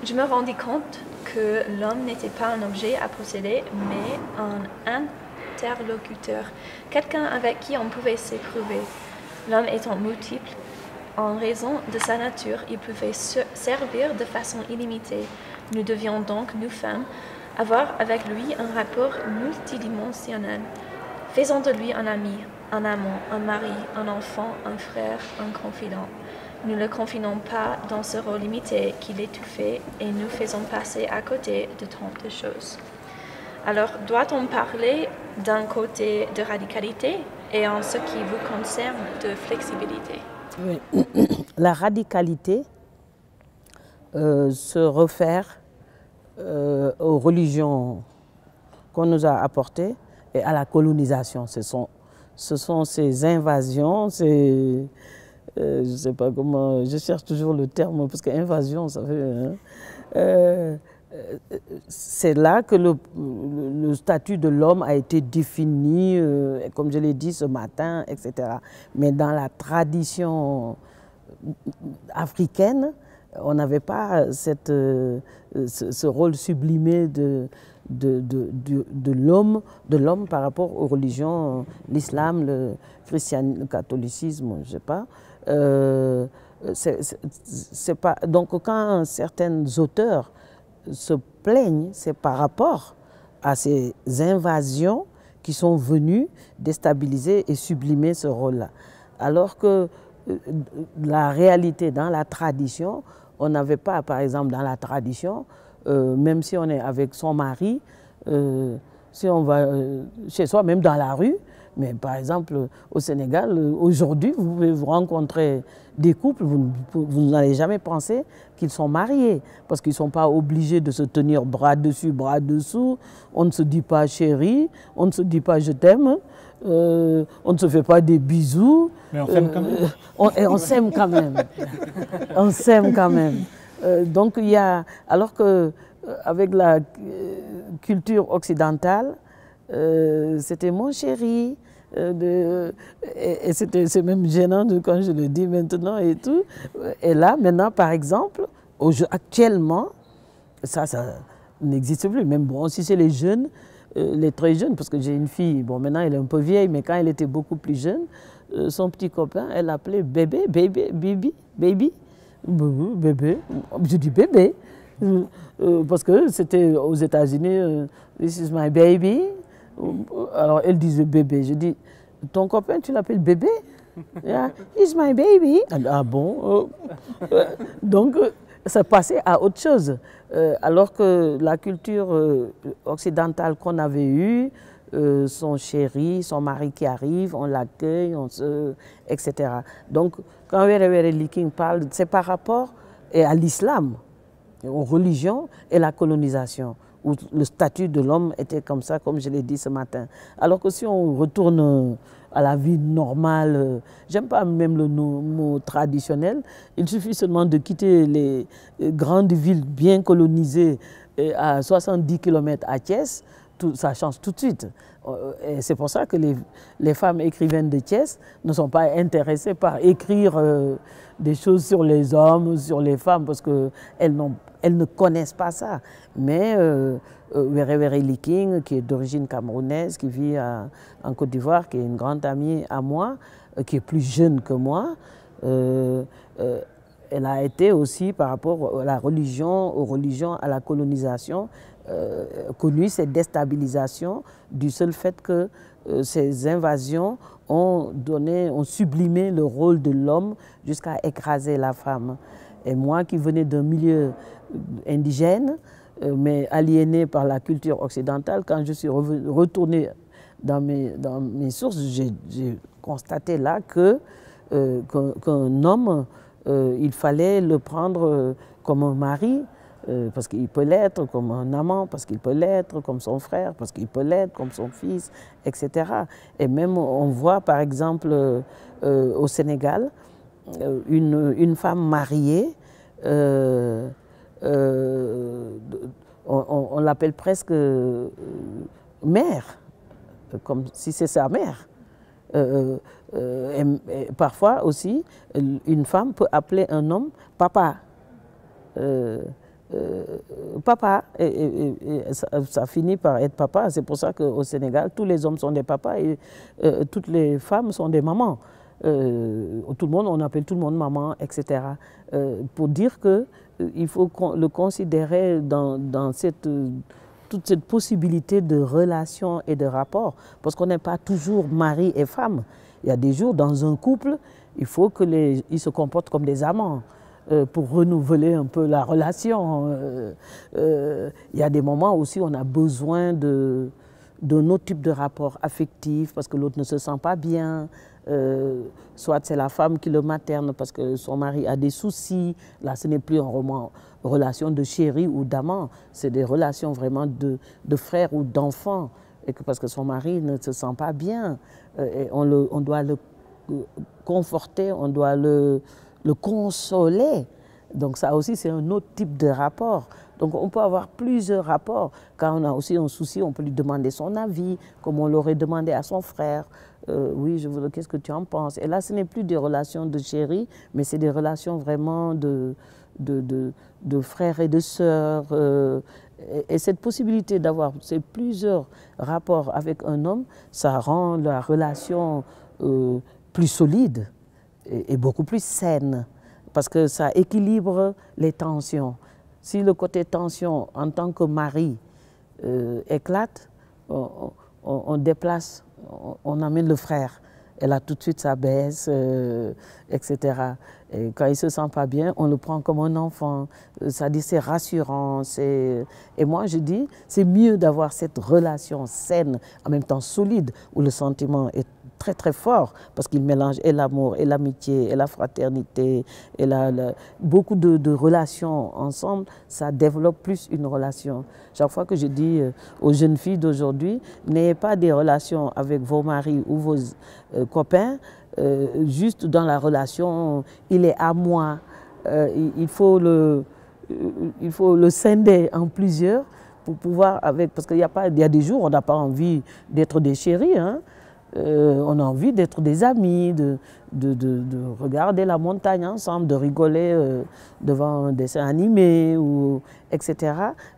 Je me rendis compte que l'homme n'était pas un objet à posséder, mais un interlocuteur, quelqu'un avec qui on pouvait s'éprouver. L'homme étant multiple, en raison de sa nature, il pouvait se servir de façon illimitée. Nous devions donc, nous femmes, avoir avec lui un rapport multidimensionnel. Faisons de lui un ami, un amant, un mari, un enfant, un frère, un confident. Nous ne le confinons pas dans ce rôle limité qui l'étouffait et nous faisons passer à côté de tant de choses. Alors, doit-on parler d'un côté de radicalité et en ce qui vous concerne de flexibilité? Oui. La radicalité se réfère aux religions qu'on nous a apportées et à la colonisation. Ce sont ces invasions, je ne sais pas comment, je cherche toujours le terme parce qu'invasion, ça fait... c'est là que le statut de l'homme a été défini, comme je l'ai dit ce matin, etc. Mais dans la tradition africaine, on n'avait pas ce rôle sublimé de l'homme par rapport aux religions, l'islam, le christianisme, le catholicisme, je ne sais pas. C'est pas. Donc quand certains auteurs se plaignent, c'est par rapport à ces invasions qui sont venues déstabiliser et sublimer ce rôle-là. Alors que la réalité dans la tradition, on n'avait pas, par exemple, dans la tradition, même si on est avec son mari, si on va chez soi, même dans la rue, mais par exemple au Sénégal, aujourd'hui, vous pouvez vous rencontrer des couples, vous n'allez jamais penser qu'ils sont mariés, parce qu'ils ne sont pas obligés de se tenir bras dessus, bras dessous, on ne se dit pas chérie, on ne se dit pas je t'aime, on ne se fait pas des bisous. Mais on s'aime quand même. On s'aime quand même. On s'aime quand même. Donc il y a, alors que avec la culture occidentale, c'était mon chéri, et c'est même gênant quand je le dis maintenant et tout. Et là, maintenant, par exemple, actuellement, ça n'existe plus. Même bon, si c'est les jeunes, les très jeunes, parce que j'ai une fille, bon maintenant elle est un peu vieille, mais quand elle était beaucoup plus jeune, son petit copain, elle l'appelait bébé, baby, bébé. Je dis bébé, parce que c'était aux États-Unis, this is my baby. Alors elle disait bébé. Je dis, ton copain, tu l'appelles bébé? Yeah, he's my baby. Ah bon? Donc ça passait à autre chose. Alors que la culture occidentale qu'on avait eue, son chéri, son mari qui arrive, on l'accueille, etc. Donc quand Were Were Liking parle, c'est par rapport à l'islam, aux religions et la colonisation, où le statut de l'homme était comme ça, comme je l'ai dit ce matin. Alors que si on retourne à la vie normale, j'aime pas même le mot traditionnel, il suffit seulement de quitter les grandes villes bien colonisées à 70 km à Thiès, ça change tout de suite. Et c'est pour ça que les femmes écrivaines de Thiès ne sont pas intéressées par écrire des choses sur les hommes, sur les femmes, parce qu'elles ne connaissent pas ça. Mais Were Were Liking, qui est d'origine camerounaise, qui vit en Côte d'Ivoire, qui est une grande amie à moi, qui est plus jeune que moi, elle a été aussi, par rapport à la religion, aux religions, à la colonisation, connu cette déstabilisation du seul fait que ces invasions ont sublimé le rôle de l'homme jusqu'à écraser la femme. Et moi qui venais d'un milieu indigène, mais aliéné par la culture occidentale, quand je suis retournée dans mes sources, j'ai constaté là qu'un homme, il fallait le prendre comme un mari, parce qu'il peut l'être, comme un amant, parce qu'il peut l'être, comme son frère, parce qu'il peut l'être, comme son fils, etc. Et même on voit par exemple au Sénégal, une femme mariée, on l'appelle presque mère, comme si c'est sa mère. Et parfois aussi, une femme peut appeler un homme papa. Papa, et ça finit par être papa. C'est pour ça qu'au Sénégal, tous les hommes sont des papas et toutes les femmes sont des mamans. Tout le monde, on appelle tout le monde maman, etc. Pour dire qu'il faut le considérer dans toute cette possibilité de relation et de rapport, parce qu'on n'est pas toujours mari et femme. Il y a des jours, dans un couple, il faut qu'ils se comportent comme des amants. Pour renouveler un peu la relation. Il y a des moments aussi où on a besoin d'un autre type de rapport affectif parce que l'autre ne se sent pas bien. Soit c'est la femme qui le materne parce que son mari a des soucis. Là, ce n'est plus une relation de chéri ou d'amant. C'est des relations vraiment de frère ou d'enfant. Et que parce que son mari ne se sent pas bien. Et on doit le conforter, on doit le consoler. Donc ça aussi, c'est un autre type de rapport. Donc on peut avoir plusieurs rapports. Quand on a aussi un souci, on peut lui demander son avis, comme on l'aurait demandé à son frère. oui, je voudrais, qu'est-ce que tu en penses? Et là, ce n'est plus des relations de chéri, mais c'est des relations vraiment de frères et de sœurs. Et cette possibilité d'avoir ces plusieurs rapports avec un homme, ça rend la relation plus solide et beaucoup plus saine, parce que ça équilibre les tensions. Si le côté tension en tant que mari éclate, on déplace, on amène le frère. Et là, tout de suite, ça baisse, etc. Et quand il ne se sent pas bien, on le prend comme un enfant. Ça dit, c'est rassurant. Et moi, je dis, c'est mieux d'avoir cette relation saine, en même temps solide, où le sentiment est très, très fort, parce qu'il mélange et l'amour, et l'amitié, et la fraternité, et beaucoup de relations ensemble, ça développe plus une relation. Chaque fois que je dis aux jeunes filles d'aujourd'hui, n'ayez pas des relations avec vos maris ou vos copains, juste dans la relation, il est à moi. Il faut le scinder en plusieurs pour pouvoir parce qu'il y a des jours où on n'a pas envie d'être des chéris, hein. On a envie d'être des amis, de regarder la montagne ensemble, de rigoler devant un dessin animé, etc.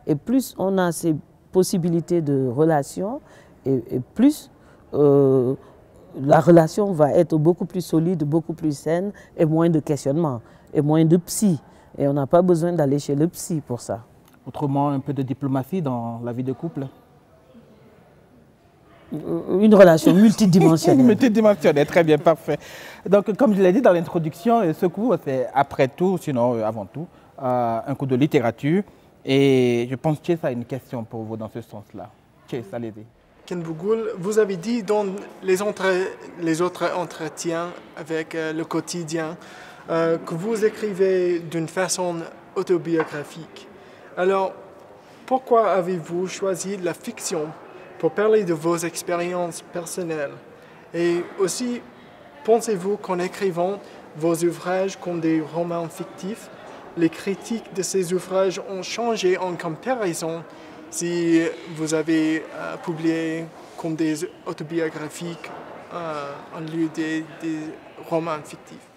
Et plus on a ces possibilités de relation, et plus la relation va être beaucoup plus solide, beaucoup plus saine, et moins de questionnements, et moins de psy. Et on n'a pas besoin d'aller chez le psy pour ça. Autrement, un peu de diplomatie dans la vie de couple. Une relation multidimensionnelle. Multidimensionnelle, très bien, parfait. Donc, comme je l'ai dit dans l'introduction, ce cours, c'est après tout, sinon avant tout, un cours de littérature. Et je pense que Chase a une question pour vous dans ce sens-là. Chase, allez-y. Ken Bougoul, vous avez dit dans les autres entretiens avec le quotidien que vous écrivez d'une façon autobiographique. Alors, pourquoi avez-vous choisi la fiction pour parler de vos expériences personnelles? Et aussi, pensez-vous qu'en écrivant vos ouvrages comme des romans fictifs, les critiques de ces ouvrages ont changé en comparaison si vous avez publié comme des autobiographiques en lieu des romans fictifs?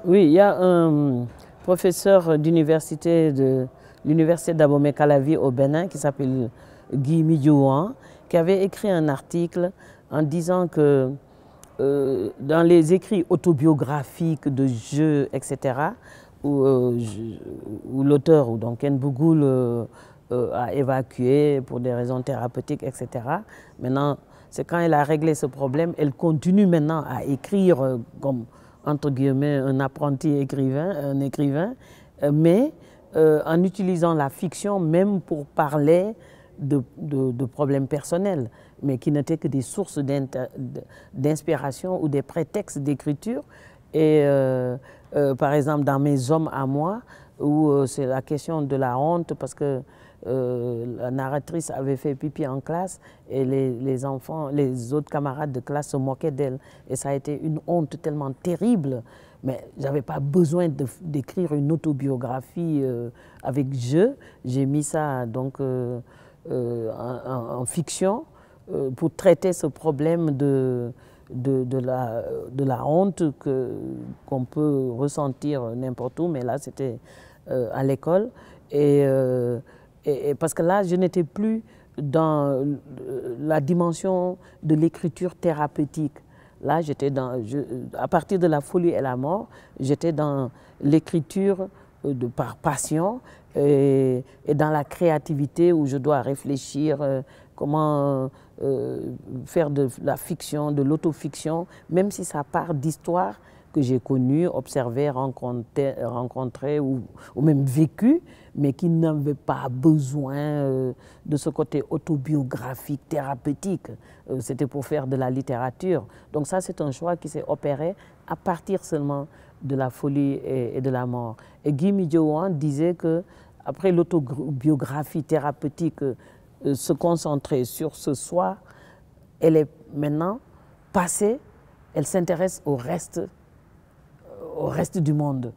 Oui, il y a un professeur d'université de l'université d'Abomey-Calavi au Bénin qui s'appelle Guy Midjouan, qui avait écrit un article en disant que dans les écrits autobiographiques de jeux, etc., où l'auteur, donc Ken Bougoul, a évacué pour des raisons thérapeutiques, etc. Maintenant, c'est quand elle a réglé ce problème, elle continue maintenant à écrire comme, entre guillemets, un apprenti écrivain, mais en utilisant la fiction même pour parler de problèmes personnels, mais qui n'étaient que des sources d'inspiration ou des prétextes d'écriture. Et par exemple, dans Mes hommes à moi, où c'est la question de la honte, parce que la narratrice avait fait pipi en classe et les enfants, les autres camarades de classe se moquaient d'elle. Et ça a été une honte tellement terrible. Mais je n'avais pas besoin d'écrire une autobiographie avec jeu. J'ai mis ça donc en fiction pour traiter ce problème de la honte qu'on peut ressentir n'importe où, mais là c'était à l'école. Et parce que là, je n'étais plus dans la dimension de l'écriture thérapeutique. Là, j'étais à partir de La folie et la mort, j'étais dans l'écriture par passion et dans la créativité où je dois réfléchir comment faire de la fiction, de l'autofiction, même si ça part d'histoires que j'ai connues, observées, rencontrées ou même vécues, mais qui n'avaient pas besoin de ce côté autobiographique, thérapeutique. C'était pour faire de la littérature. Donc ça, c'est un choix qui s'est opéré à partir seulement de La folie et de la mort. Et Guy Midjouan disait qu'après l'autobiographie thérapeutique, se concentrer sur ce soi, elle est maintenant passée, elle s'intéresse au reste du monde,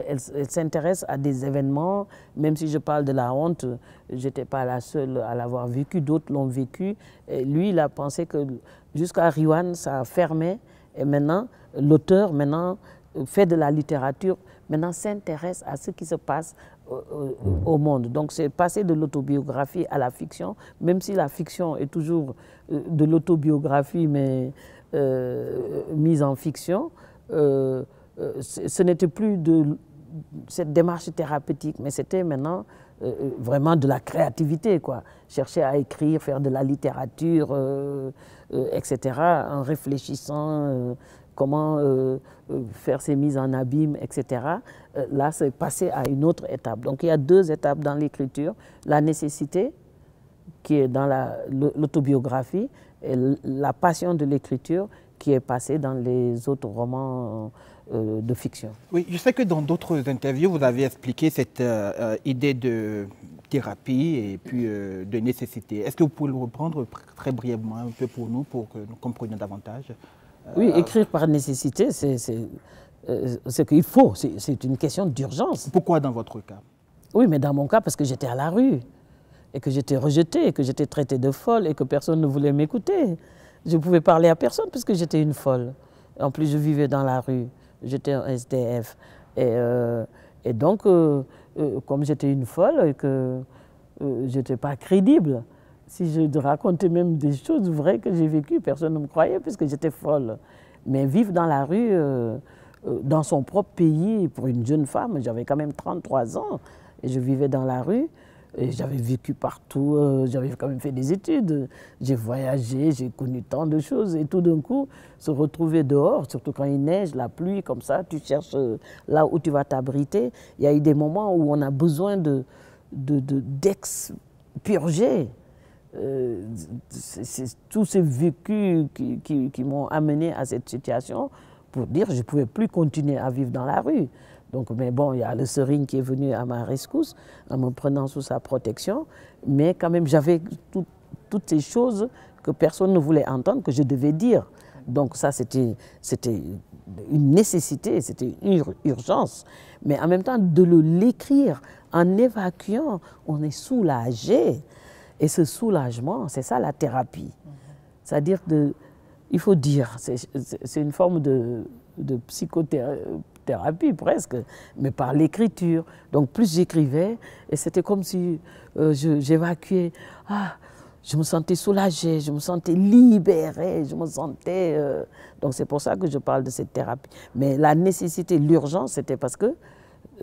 elle s'intéresse à des événements, même si je parle de la honte, je n'étais pas la seule à l'avoir vécu, d'autres l'ont vécu. Et lui, il a pensé que jusqu'à Riwan, ça fermait, et maintenant, l'auteur fait de la littérature, maintenant s'intéresse à ce qui se passe au monde. Donc c'est passer de l'autobiographie à la fiction, même si la fiction est toujours de l'autobiographie, mais mise en fiction. Ce n'était plus de cette démarche thérapeutique, mais c'était maintenant vraiment de la créativité, quoi. Chercher à écrire, faire de la littérature, etc., en réfléchissant comment faire ses mises en abîme, etc. Là, c'est passé à une autre étape. Donc il y a deux étapes dans l'écriture. La nécessité, qui est dans l'autobiographie, et la passion de l'écriture, qui est passée dans les autres romans de fiction. Oui, je sais que dans d'autres interviews, vous avez expliqué cette idée de thérapie et puis de nécessité. Est-ce que vous pouvez le reprendre très brièvement un peu pour nous, pour que nous comprenions davantage? Oui, écrire par nécessité, c'est ce qu'il faut. C'est une question d'urgence. Pourquoi dans votre cas? Oui, mais dans mon cas, parce que j'étais à la rue, et que j'étais rejetée, et que j'étais traitée de folle, et que personne ne voulait m'écouter. Je ne pouvais parler à personne puisque j'étais une folle. En plus, je vivais dans la rue. J'étais un SDF. Et donc, comme j'étais une folle et que je n'étais pas crédible, si je racontais même des choses vraies que j'ai vécues, personne ne me croyait puisque j'étais folle. Mais vivre dans la rue, dans son propre pays, pour une jeune femme, j'avais quand même 33 ans et je vivais dans la rue. J'avais vécu partout, j'avais quand même fait des études, j'ai voyagé, j'ai connu tant de choses et tout d'un coup, se retrouver dehors, surtout quand il neige, la pluie, comme ça, tu cherches là où tu vas t'abriter. Il y a eu des moments où on a besoin d'expurger tous ces vécus qui m'ont amené à cette situation pour dire que je ne pouvais plus continuer à vivre dans la rue. Donc, mais bon, il y a le Serigne qui est venu à ma rescousse en me prenant sous sa protection, mais quand même j'avais toutes ces choses que personne ne voulait entendre, que je devais dire. Donc ça, c'était une nécessité, c'était une urgence. Mais en même temps, de l'écrire en évacuant, on est soulagé. Et ce soulagement, c'est ça la thérapie. C'est-à-dire il faut dire, c'est une forme de psychothérapie presque, mais par l'écriture. Donc plus j'écrivais, et c'était comme si j'évacuais. Je me sentais soulagée, je me sentais libérée, je me sentais... Donc c'est pour ça que je parle de cette thérapie. Mais la nécessité, l'urgence, c'était parce que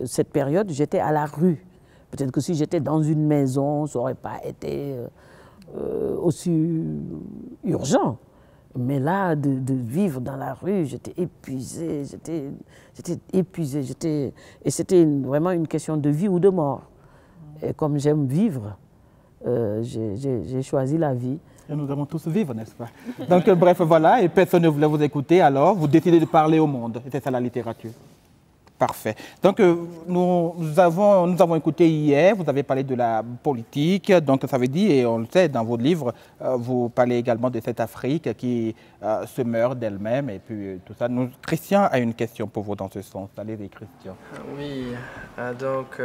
cette période, j'étais à la rue. Peut-être que si j'étais dans une maison, ça n'aurait pas été aussi urgent. Mais là, de vivre dans la rue, j'étais épuisée, et c'était vraiment une question de vie ou de mort. Et comme j'aime vivre, j'ai choisi la vie. Et nous avons tous vivre, n'est-ce pas? Donc bref, voilà, et personne ne voulait vous écouter, alors vous décidez de parler au monde. Et c'est ça la littérature. Parfait. Donc, nous avons écouté hier, vous avez parlé de la politique, donc ça veut dire, et on le sait dans vos livres, vous parlez également de cette Afrique qui se meurt d'elle-même et puis tout ça. Christian a une question pour vous dans ce sens. Allez-y, Christian. Oui, donc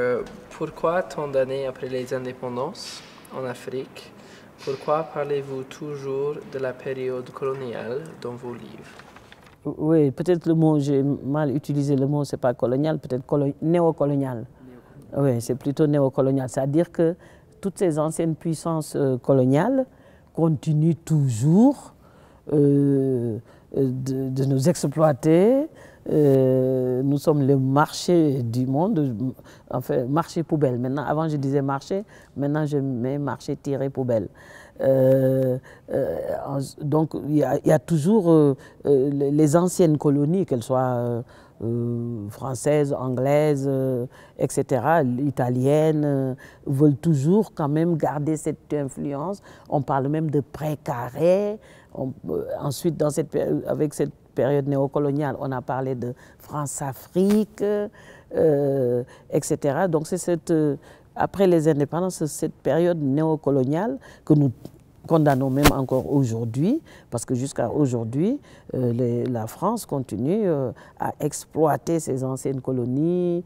pourquoi tant d'années après les indépendances en Afrique, pourquoi parlez-vous toujours de la période coloniale dans vos livres? Oui, peut-être le mot, j'ai mal utilisé le mot, c'est pas colonial, peut-être néocolonial. Oui, c'est plutôt néocolonial. C'est-à-dire que toutes ces anciennes puissances coloniales continuent toujours de nous exploiter. Nous sommes le marché du monde, enfin marché poubelle. Maintenant, avant je disais marché, maintenant je mets marché-poubelle. Donc il y a toujours les anciennes colonies, qu'elles soient françaises, anglaises, etc., italiennes, veulent toujours quand même garder cette influence. On parle même de précaré. Ensuite, avec cette période néocoloniale, on a parlé de France-Afrique, etc. Donc c'est après les indépendances, c'est cette période néocoloniale que nous condamnons même encore aujourd'hui, parce que jusqu'à aujourd'hui, la France continue à exploiter ses anciennes colonies,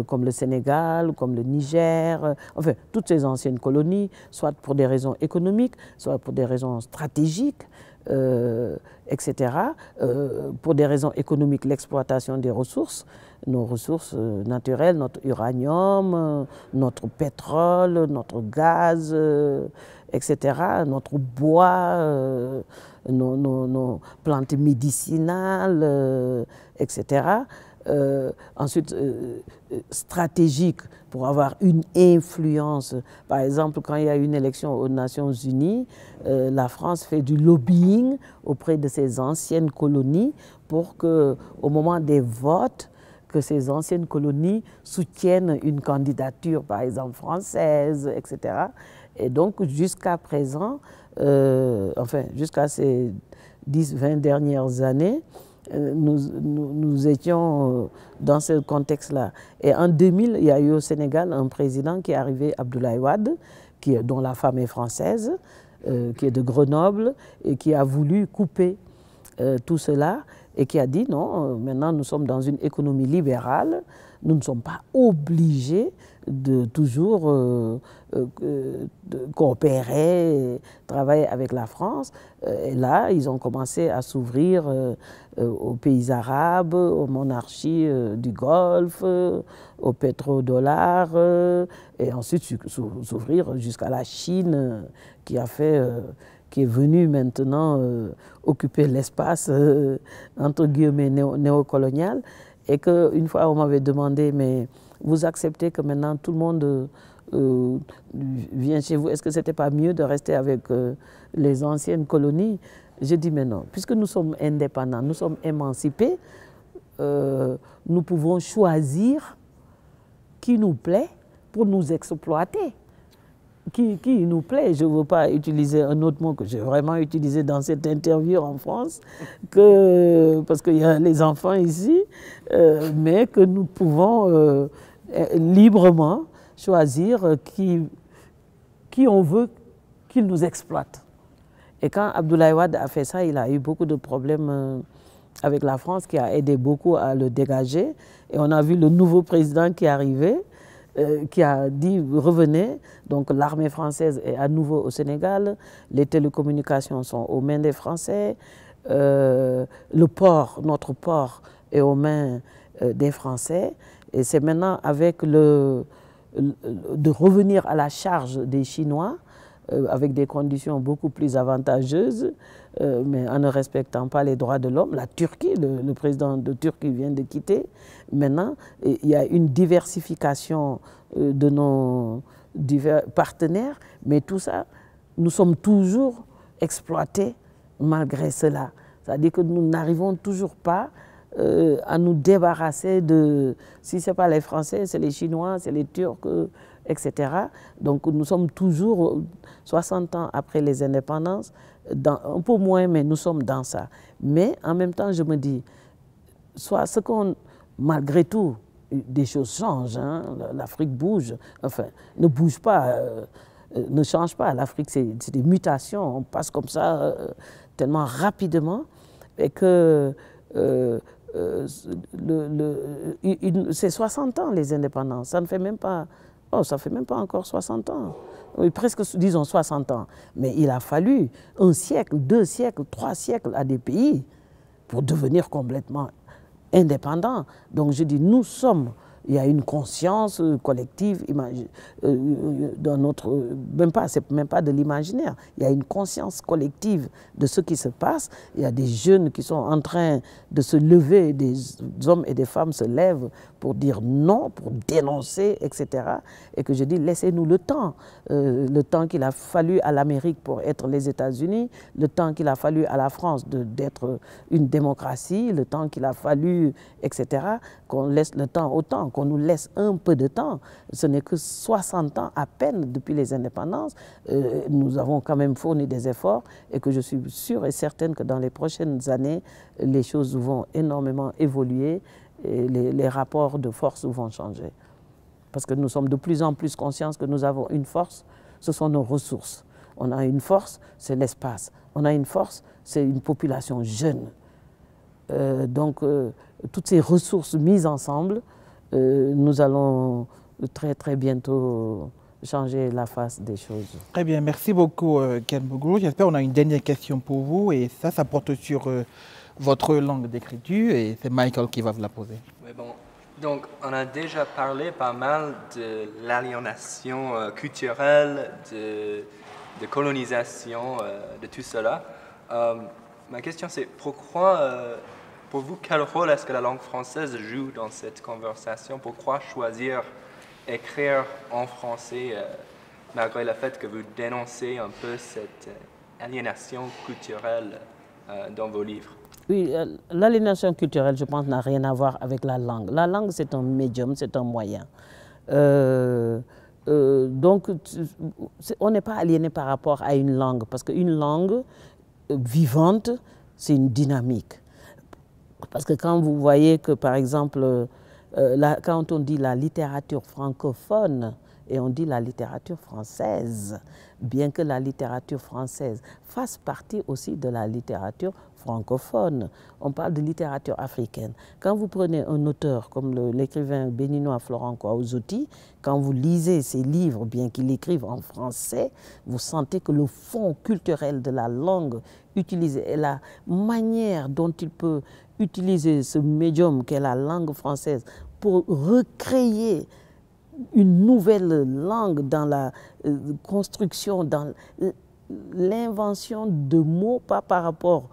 comme le Sénégal, comme le Niger, enfin, toutes ces anciennes colonies, soit pour des raisons économiques, soit pour des raisons stratégiques, etc. Pour des raisons économiques, l'exploitation des ressources, nos ressources naturelles, notre uranium, notre pétrole, notre gaz, etc., notre bois, nos plantes médicinales, etc. Ensuite, stratégique pour avoir une influence. Par exemple, quand il y a une élection aux Nations Unies, la France fait du lobbying auprès de ses anciennes colonies pour que, au moment des votes, que ces anciennes colonies soutiennent une candidature, par exemple française, etc. Et donc, jusqu'à présent, enfin, jusqu'à ces 10-20 dernières années, nous étions dans ce contexte-là. Et en 2000, il y a eu au Sénégal un président qui est arrivé, Abdoulaye Wade, dont la femme est française, qui est de Grenoble, et qui a voulu couper tout cela, et qui a dit non, maintenant nous sommes dans une économie libérale, nous ne sommes pas obligés de toujours de coopérer, travailler avec la France. Et là, ils ont commencé à s'ouvrir aux pays arabes, aux monarchies du Golfe, aux pétrodollars, et ensuite s'ouvrir jusqu'à la Chine, qui est venu maintenant occuper l'espace, entre guillemets, néocolonial. Et qu'une fois, on m'avait demandé, mais vous acceptez que maintenant tout le monde vient chez vous, est-ce que ce n'était pas mieux de rester avec les anciennes colonies? J'ai dit, mais non, puisque nous sommes indépendants, nous sommes émancipés, nous pouvons choisir qui nous plaît pour nous exploiter. Qui nous plaît. Je ne veux pas utiliser un autre mot que j'ai vraiment utilisé dans cette interview en France, parce qu'il y a les enfants ici, mais que nous pouvons librement choisir qui on veut qu'il nous exploite. Et quand Abdoulaye Wade a fait ça, il a eu beaucoup de problèmes avec la France, qui a aidé beaucoup à le dégager. Et on a vu le nouveau président qui est arrivé, qui a dit revenez, donc l'armée française est à nouveau au Sénégal, les télécommunications sont aux mains des Français, le port, notre port est aux mains des Français, et c'est maintenant avec de revenir à la charge des Chinois, avec des conditions beaucoup plus avantageuses, mais en ne respectant pas les droits de l'homme. La Turquie, le président de Turquie vient de quitter. Maintenant, il y a une diversification de nos divers partenaires, mais tout ça, nous sommes toujours exploités malgré cela. C'est-à-dire que nous n'arrivons toujours pas à nous débarrasser de... Si ce n'est pas les Français, c'est les Chinois, c'est les Turcs, etc. Donc nous sommes toujours, 60 ans après les indépendances, un peu moins, mais nous sommes dans ça. Mais en même temps, je me dis, malgré tout, des choses changent, hein, l'Afrique bouge, enfin, ne bouge pas, ne change pas. L'Afrique, c'est des mutations, on passe comme ça tellement rapidement, et que c'est 60 ans les indépendances, ça ne fait même pas... Oh, ça ne fait même pas encore 60 ans. Oui, presque, disons, 60 ans. Mais il a fallu 1 siècle, 2 siècles, 3 siècles à des pays pour devenir complètement indépendants. Donc je dis, nous sommes... Il y a une conscience collective, dans notre, c'est même pas de l'imaginaire, il y a une conscience collective de ce qui se passe. Il y a des jeunes qui sont en train de se lever, des hommes et des femmes se lèvent pour dire non, pour dénoncer, etc. Et que je dis, laissez-nous le temps qu'il a fallu à l'Amérique pour être les États-Unis, le temps qu'il a fallu à la France d'être une démocratie, le temps qu'il a fallu, etc., qu'on laisse le temps au temps, qu'on nous laisse un peu de temps. Ce n'est que 60 ans à peine depuis les indépendances. Nous avons quand même fourni des efforts et que je suis sûre et certaine que dans les prochaines années, les choses vont énormément évoluer et les rapports de force vont changer. Parce que nous sommes de plus en plus conscients que nous avons une force, ce sont nos ressources. On a une force, c'est l'espace. On a une force, c'est une population jeune. Donc, toutes ces ressources mises ensemble, nous allons très très bientôt changer la face des choses. Très bien, merci beaucoup Ken Bougoulou. J'espère qu'on a une dernière question pour vous et ça porte sur votre langue d'écriture et c'est Michael qui va vous la poser. Oui, bon. Donc, on a déjà parlé pas mal de l'aliénation culturelle, de colonisation, de tout cela. Ma question c'est pourquoi, pour vous, quel rôle est-ce que la langue française joue dans cette conversation? Pourquoi choisir écrire en français malgré le fait que vous dénoncez un peu cette aliénation culturelle dans vos livres? Oui, l'aliénation culturelle, je pense, n'a rien à voir avec la langue. La langue, c'est un médium, c'est un moyen. Donc, on n'est pas aliéné par rapport à une langue, parce qu'une langue vivante, c'est une dynamique. Parce que quand vous voyez que, par exemple, quand on dit la littérature francophone, et on dit la littérature française, bien que la littérature française fasse partie aussi de la littérature francophone. On parle de littérature africaine. Quand vous prenez un auteur comme l'écrivain béninois Florent Kouaouzouti, quand vous lisez ses livres, bien qu'il écrive en français, vous sentez que le fond culturel de la langue utilisée et la manière dont il peut utiliser ce médium qu'est la langue française pour recréer une nouvelle langue dans la construction, dans l'invention de mots, pas par rapport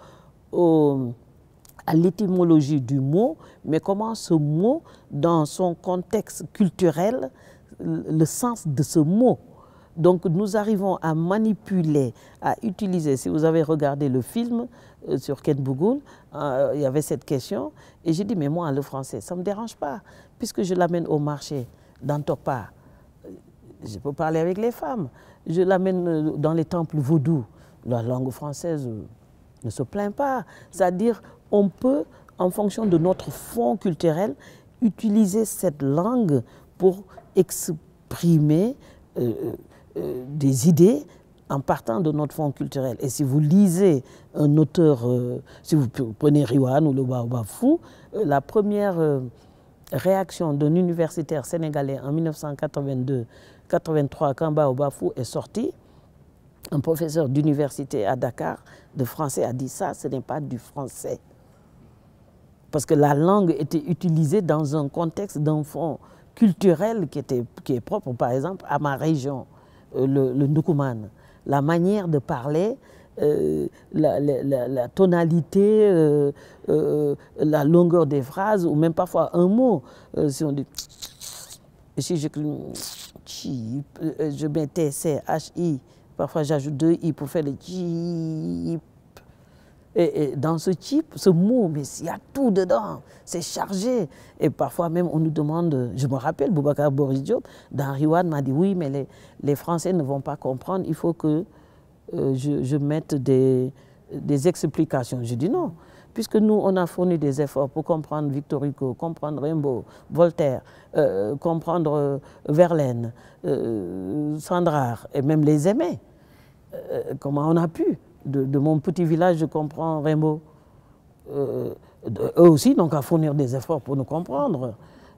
à l'étymologie du mot, mais comment ce mot, dans son contexte culturel, le sens de ce mot. Donc nous arrivons à manipuler, à utiliser, si vous avez regardé le film sur Ken Bougoul, il y avait cette question, et j'ai dit, mais moi, le français, ça ne me dérange pas, puisque je l'amène au marché. Dans Topa, je peux parler avec les femmes. Je l'amène dans les temples vaudous. La langue française ne se plaint pas. C'est-à-dire, on peut, en fonction de notre fond culturel, utiliser cette langue pour exprimer des idées en partant de notre fond culturel. Et si vous lisez un auteur, si vous prenez Riwan ou le Baobab Fou, la première réaction d'un universitaire sénégalais en 1982-83, quand Baobab Fou est sorti, un professeur d'université à Dakar de français a dit ça, ce n'est pas du français. Parce que la langue était utilisée dans un contexte d'un fond culturel qui est propre, par exemple, à ma région, le Ndoukoumane. La manière de parler, la tonalité, la longueur des phrases, ou même parfois un mot. Si on dit, si j'écris, je mets TC, HI, parfois j'ajoute 2 I pour faire le chip. Et dans ce chip, ce mot, mais il y a tout dedans, c'est chargé. Et parfois même on nous demande, je me rappelle, Boubacar Boris Diop, dans Riwan m'a dit, oui, mais les Français ne vont pas comprendre, il faut que je mette des explications. Je dis non, puisque nous, on a fourni des efforts pour comprendre Victor Hugo, comprendre Rimbaud, Voltaire, comprendre Verlaine, Sandrard, et même les aimer. Comment on a pu? De mon petit village, je comprends Rimbaud. Eux aussi, donc, à fournir des efforts pour nous comprendre.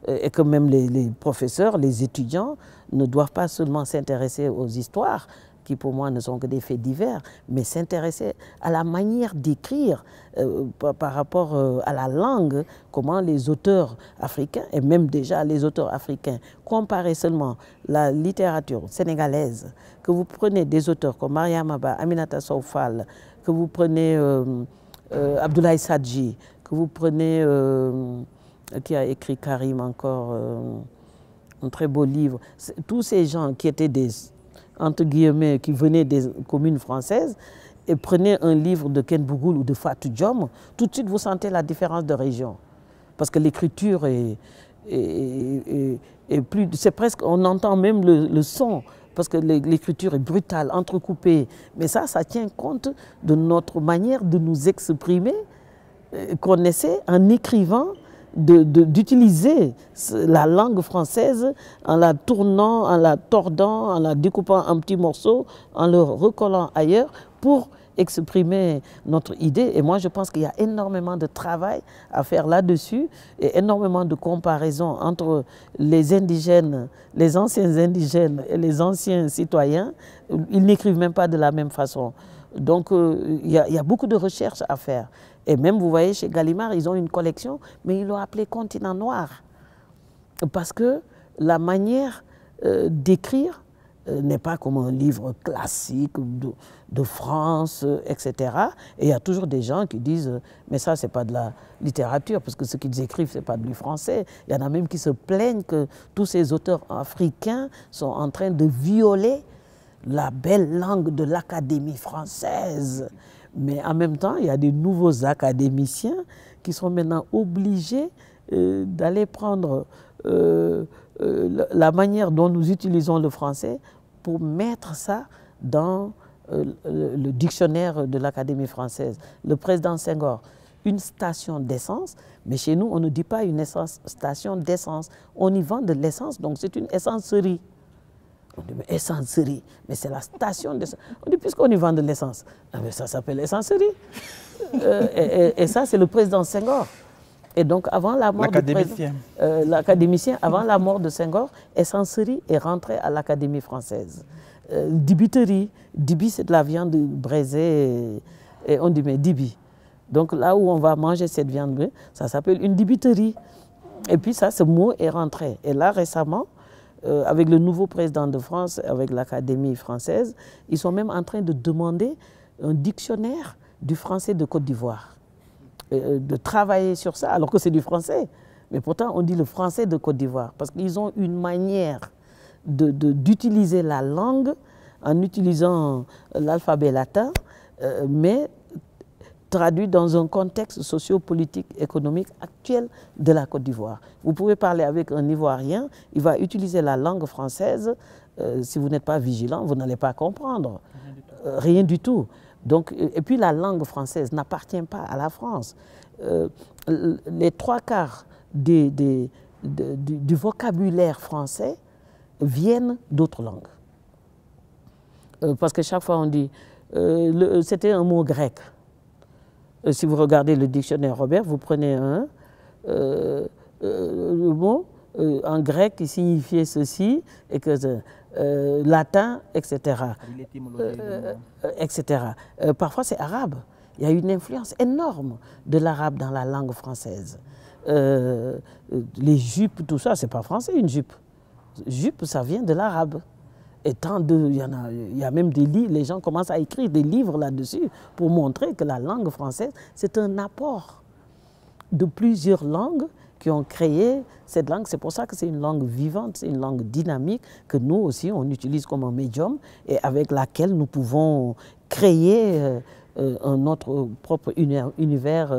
Et que même les professeurs, les étudiants, ne doivent pas seulement s'intéresser aux histoires, qui pour moi ne sont que des faits divers, mais s'intéresser à la manière d'écrire par rapport à la langue, comment les auteurs africains, et même déjà les auteurs africains, comparer seulement la littérature sénégalaise, que vous prenez des auteurs comme Mariam Abba, Aminata Sow Fall, que vous prenez Abdoulaye Sadji, que vous prenez, qui a écrit Karim encore, un très beau livre, tous ces gens qui étaient des, entre guillemets, qui venaient des communes françaises et prenaient un livre de Ken Bougoul ou de Fatou Diom, tout de suite vous sentez la différence de région. Parce que l'écriture est plus, c'est presque, on entend même le son, parce que l'écriture est brutale, entrecoupée. Mais ça tient compte de notre manière de nous exprimer, qu'on essaie en écrivant d'utiliser la langue française en la tournant, en la tordant, en la découpant en petits morceaux, en le recollant ailleurs pour exprimer notre idée. Et moi, je pense qu'il y a énormément de travail à faire là-dessus et énormément de comparaisons entre les indigènes, les anciens indigènes et les anciens citoyens. Ils n'écrivent même pas de la même façon. Donc, il y a beaucoup de recherches à faire. Et même, vous voyez, chez Gallimard, ils ont une collection, mais ils l'ont appelée Continent Noir. Parce que la manière d'écrire n'est pas comme un livre classique de France, etc. Et il y a toujours des gens qui disent « mais ça, c'est pas de la littérature, parce que ce qu'ils écrivent, c'est pas du français ». Il y en a même qui se plaignent que tous ces auteurs africains sont en train de violer la belle langue de l'Académie française. Mais en même temps, il y a des nouveaux académiciens qui sont maintenant obligés d'aller prendre la manière dont nous utilisons le français pour mettre ça dans le dictionnaire de l'Académie française. Le président Senghor, une station d'essence, mais chez nous, on ne dit pas une station d'essence. On y vend de l'essence, donc c'est une essencerie. On dit, mais essencerie, mais c'est la station d'essence. On dit, puisqu'on y vend de l'essence, ça s'appelle essencerie. Et ça, c'est le président Senghor. Et donc, avant la mort l'académicien, avant la mort de Senghor, essencerie est rentré à l'Académie française. Dibiterie, dibi, c'est de la viande braisée, et on dit, mais dibi. Donc, là où on va manger cette viande, ça s'appelle une dibiterie. Et puis, ça, ce mot est rentré. Et là, récemment, avec le nouveau président de France, avec l'Académie française, ils sont même en train de demander un dictionnaire du français de Côte d'Ivoire. De travailler sur ça, alors que c'est du français. Mais pourtant, on dit le français de Côte d'Ivoire, parce qu'ils ont une manière d'utiliser la langue en utilisant l'alphabet latin, mais traduit dans un contexte socio-politique, économique actuel de la Côte d'Ivoire. Vous pouvez parler avec un Ivoirien, il va utiliser la langue française. Si vous n'êtes pas vigilant, vous n'allez pas comprendre. Rien du tout. Donc, et puis la langue française n'appartient pas à la France. Les 3/4 du vocabulaire français viennent d'autres langues. Parce que chaque fois on dit, c'était un mot grec. Si vous regardez le dictionnaire Robert, vous prenez le mot en grec qui signifiait ceci, et que latin, etc. etc. Parfois c'est arabe. Il y a une influence énorme de l'arabe dans la langue française. Les jupes, tout ça, c'est pas français une jupe. Jupe, ça vient de l'arabe. Et il y a même des livres, les gens commencent à écrire des livres là-dessus pour montrer que la langue française, c'est un apport de plusieurs langues qui ont créé cette langue. C'est pour ça que c'est une langue vivante, c'est une langue dynamique que nous aussi, on utilise comme un médium et avec laquelle nous pouvons créer notre propre univers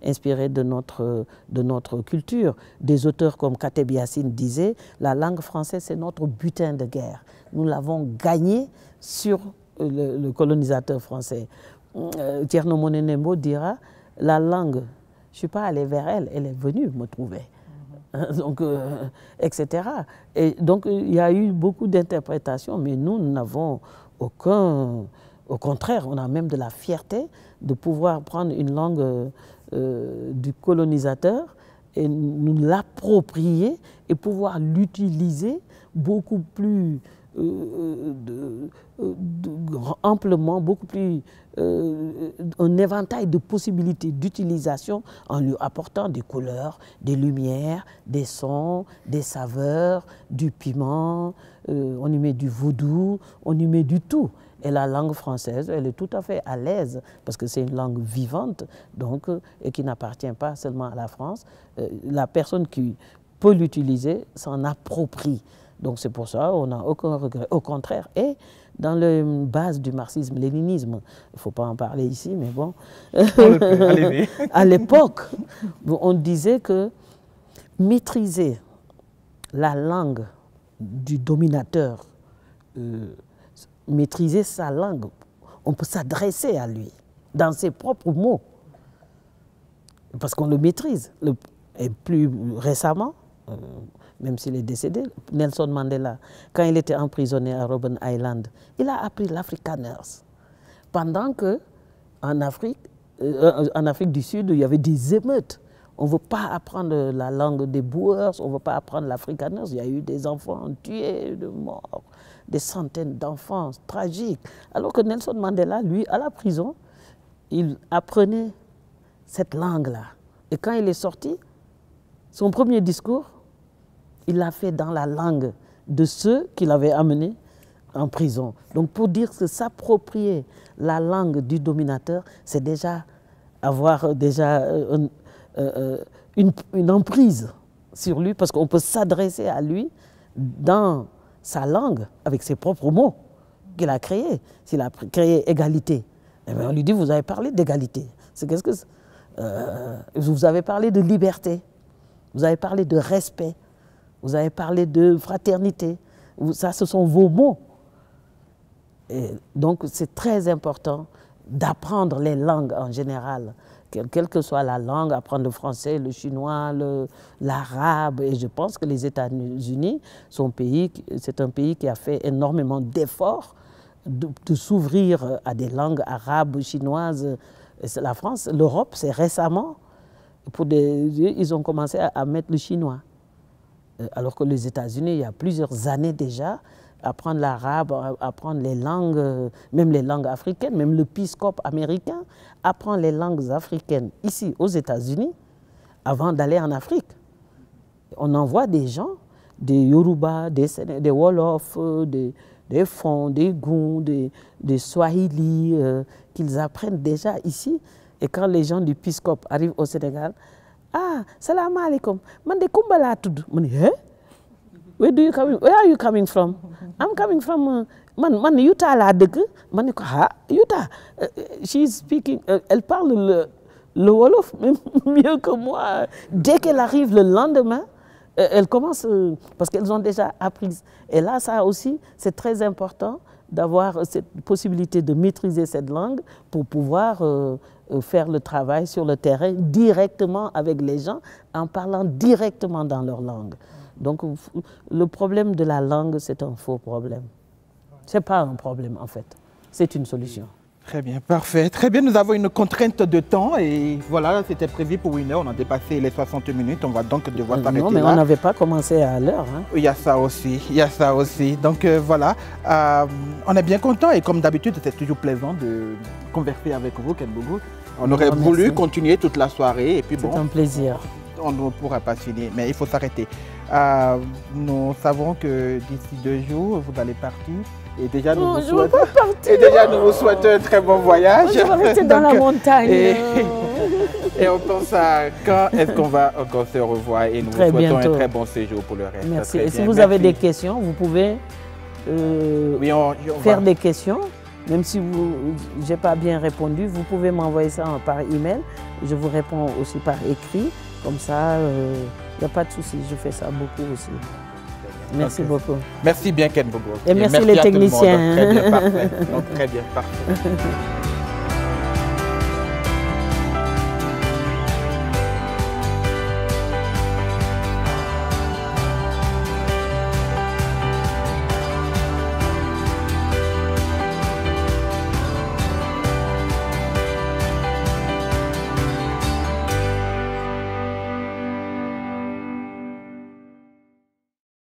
inspiré de notre culture. Des auteurs comme Kateb Yassine disaient, la langue française, c'est notre butin de guerre. Nous l'avons gagné sur le colonisateur français. Thierno Monenembo dira, la langue, je ne suis pas allée vers elle, elle est venue me trouver. Donc, etc. Et donc, il y a eu beaucoup d'interprétations, mais nous n'avons aucun... Au contraire, on a même de la fierté de pouvoir prendre une langue du colonisateur et nous l'approprier et pouvoir l'utiliser beaucoup plus amplement, beaucoup plus un éventail de possibilités d'utilisation en lui apportant des couleurs, des lumières, des sons, des saveurs, du piment, on y met du vaudou, on y met du tout. Et la langue française, elle est tout à fait à l'aise parce que c'est une langue vivante donc, et qui n'appartient pas seulement à la France. La personne qui peut l'utiliser s'en approprie. Donc c'est pour ça qu'on n'a aucun regret. Au contraire, et dans la base du marxisme-léninisme, il ne faut pas en parler ici, mais bon, à l'époque, on disait que maîtriser la langue du dominateur, maîtriser sa langue, on peut s'adresser à lui dans ses propres mots, parce qu'on le maîtrise. Et plus récemment, même s'il est décédé, Nelson Mandela, quand il était emprisonné à Robben Island, il a appris l'Afrkaners. Pendant que en Afrique du Sud, il y avait des émeutes. On ne veut pas apprendre la langue des Boers, on ne veut pas apprendre l'Afrkaners. Il y a eu des enfants tués, de morts, des centaines d'enfants tragiques. Alors que Nelson Mandela, lui, à la prison, il apprenait cette langue-là. Et quand il est sorti, son premier discours, il l'a fait dans la langue de ceux qu'il avait amenés en prison. Donc pour dire que s'approprier la langue du dominateur, c'est déjà avoir une emprise sur lui, parce qu'on peut s'adresser à lui dans sa langue, avec ses propres mots qu'il a créés. S'il a créé égalité, eh bien on lui dit, vous avez parlé d'égalité. Qu'est-ce que vous avez parlé de liberté, vous avez parlé de respect, vous avez parlé de fraternité. Ça, ce sont vos mots. Et donc, c'est très important d'apprendre les langues en général. Quelle que soit la langue, apprendre le français, le chinois, l'arabe. Et je pense que les États-Unis, c'est un pays qui a fait énormément d'efforts de s'ouvrir à des langues arabes, chinoises. La France, l'Europe, c'est récemment, ils ont commencé à mettre le chinois. Alors que les États-Unis, il y a plusieurs années déjà, apprendre l'arabe, apprendre les langues, même les langues africaines, même le Peace Corps américain apprend les langues africaines ici aux États-Unis avant d'aller en Afrique. On envoie des gens, des Yoruba, des Wolof, des Fon, des Goun, des Swahili, qu'ils apprennent déjà ici. Et quand les gens du Peace Corps arrivent au Sénégal, ah, salam alaikum, man de Kumbala tout. Where are you coming from? I'm coming from man Utah la deug. Man ko ha Utah. She's speaking. Elle parle le Wolof même mieux que moi. Dès qu'elle arrive le lendemain, elle commence parce qu'elles ont déjà appris. Et là, ça aussi, c'est très important d'avoir cette possibilité de maîtriser cette langue pour pouvoir faire le travail sur le terrain directement avec les gens en parlant directement dans leur langue. Donc le problème de la langue, c'est un faux problème. Ce n'est pas un problème en fait, c'est une solution. Très bien, parfait. Très bien, nous avons une contrainte de temps et voilà, c'était prévu pour 1 heure, on a dépassé les 60 minutes, on va donc devoir s'arrêter là. Non, mais on n'avait pas commencé à l'heure. Hein. Il y a ça aussi, il y a ça aussi. Donc voilà, on est bien content et comme d'habitude, c'est toujours plaisant de converser avec vous, Ken Bougou. On aurait voulu continuer toute la soirée et puis bon. C'est un plaisir. On ne pourra pas finir, mais il faut s'arrêter. Nous savons que d'ici 2 jours, vous allez partir. Et déjà, nous vous souhaitons un très bon voyage. Je vais rester dans la montagne. Et on pense à quand est-ce qu'on va encore se revoir. Et nous vous souhaitons un très bon séjour pour le reste. Merci. Et si vous avez des questions, vous pouvez faire des questions. Même si je n'ai pas bien répondu, vous pouvez m'envoyer ça par email. Je vous réponds aussi par écrit. Comme ça, il n'y a pas de souci. Je fais ça beaucoup aussi. Merci beaucoup. Merci bien, Ken Bougou. Et merci les techniciens. Très bien, parfait. Donc, très bien, parfait.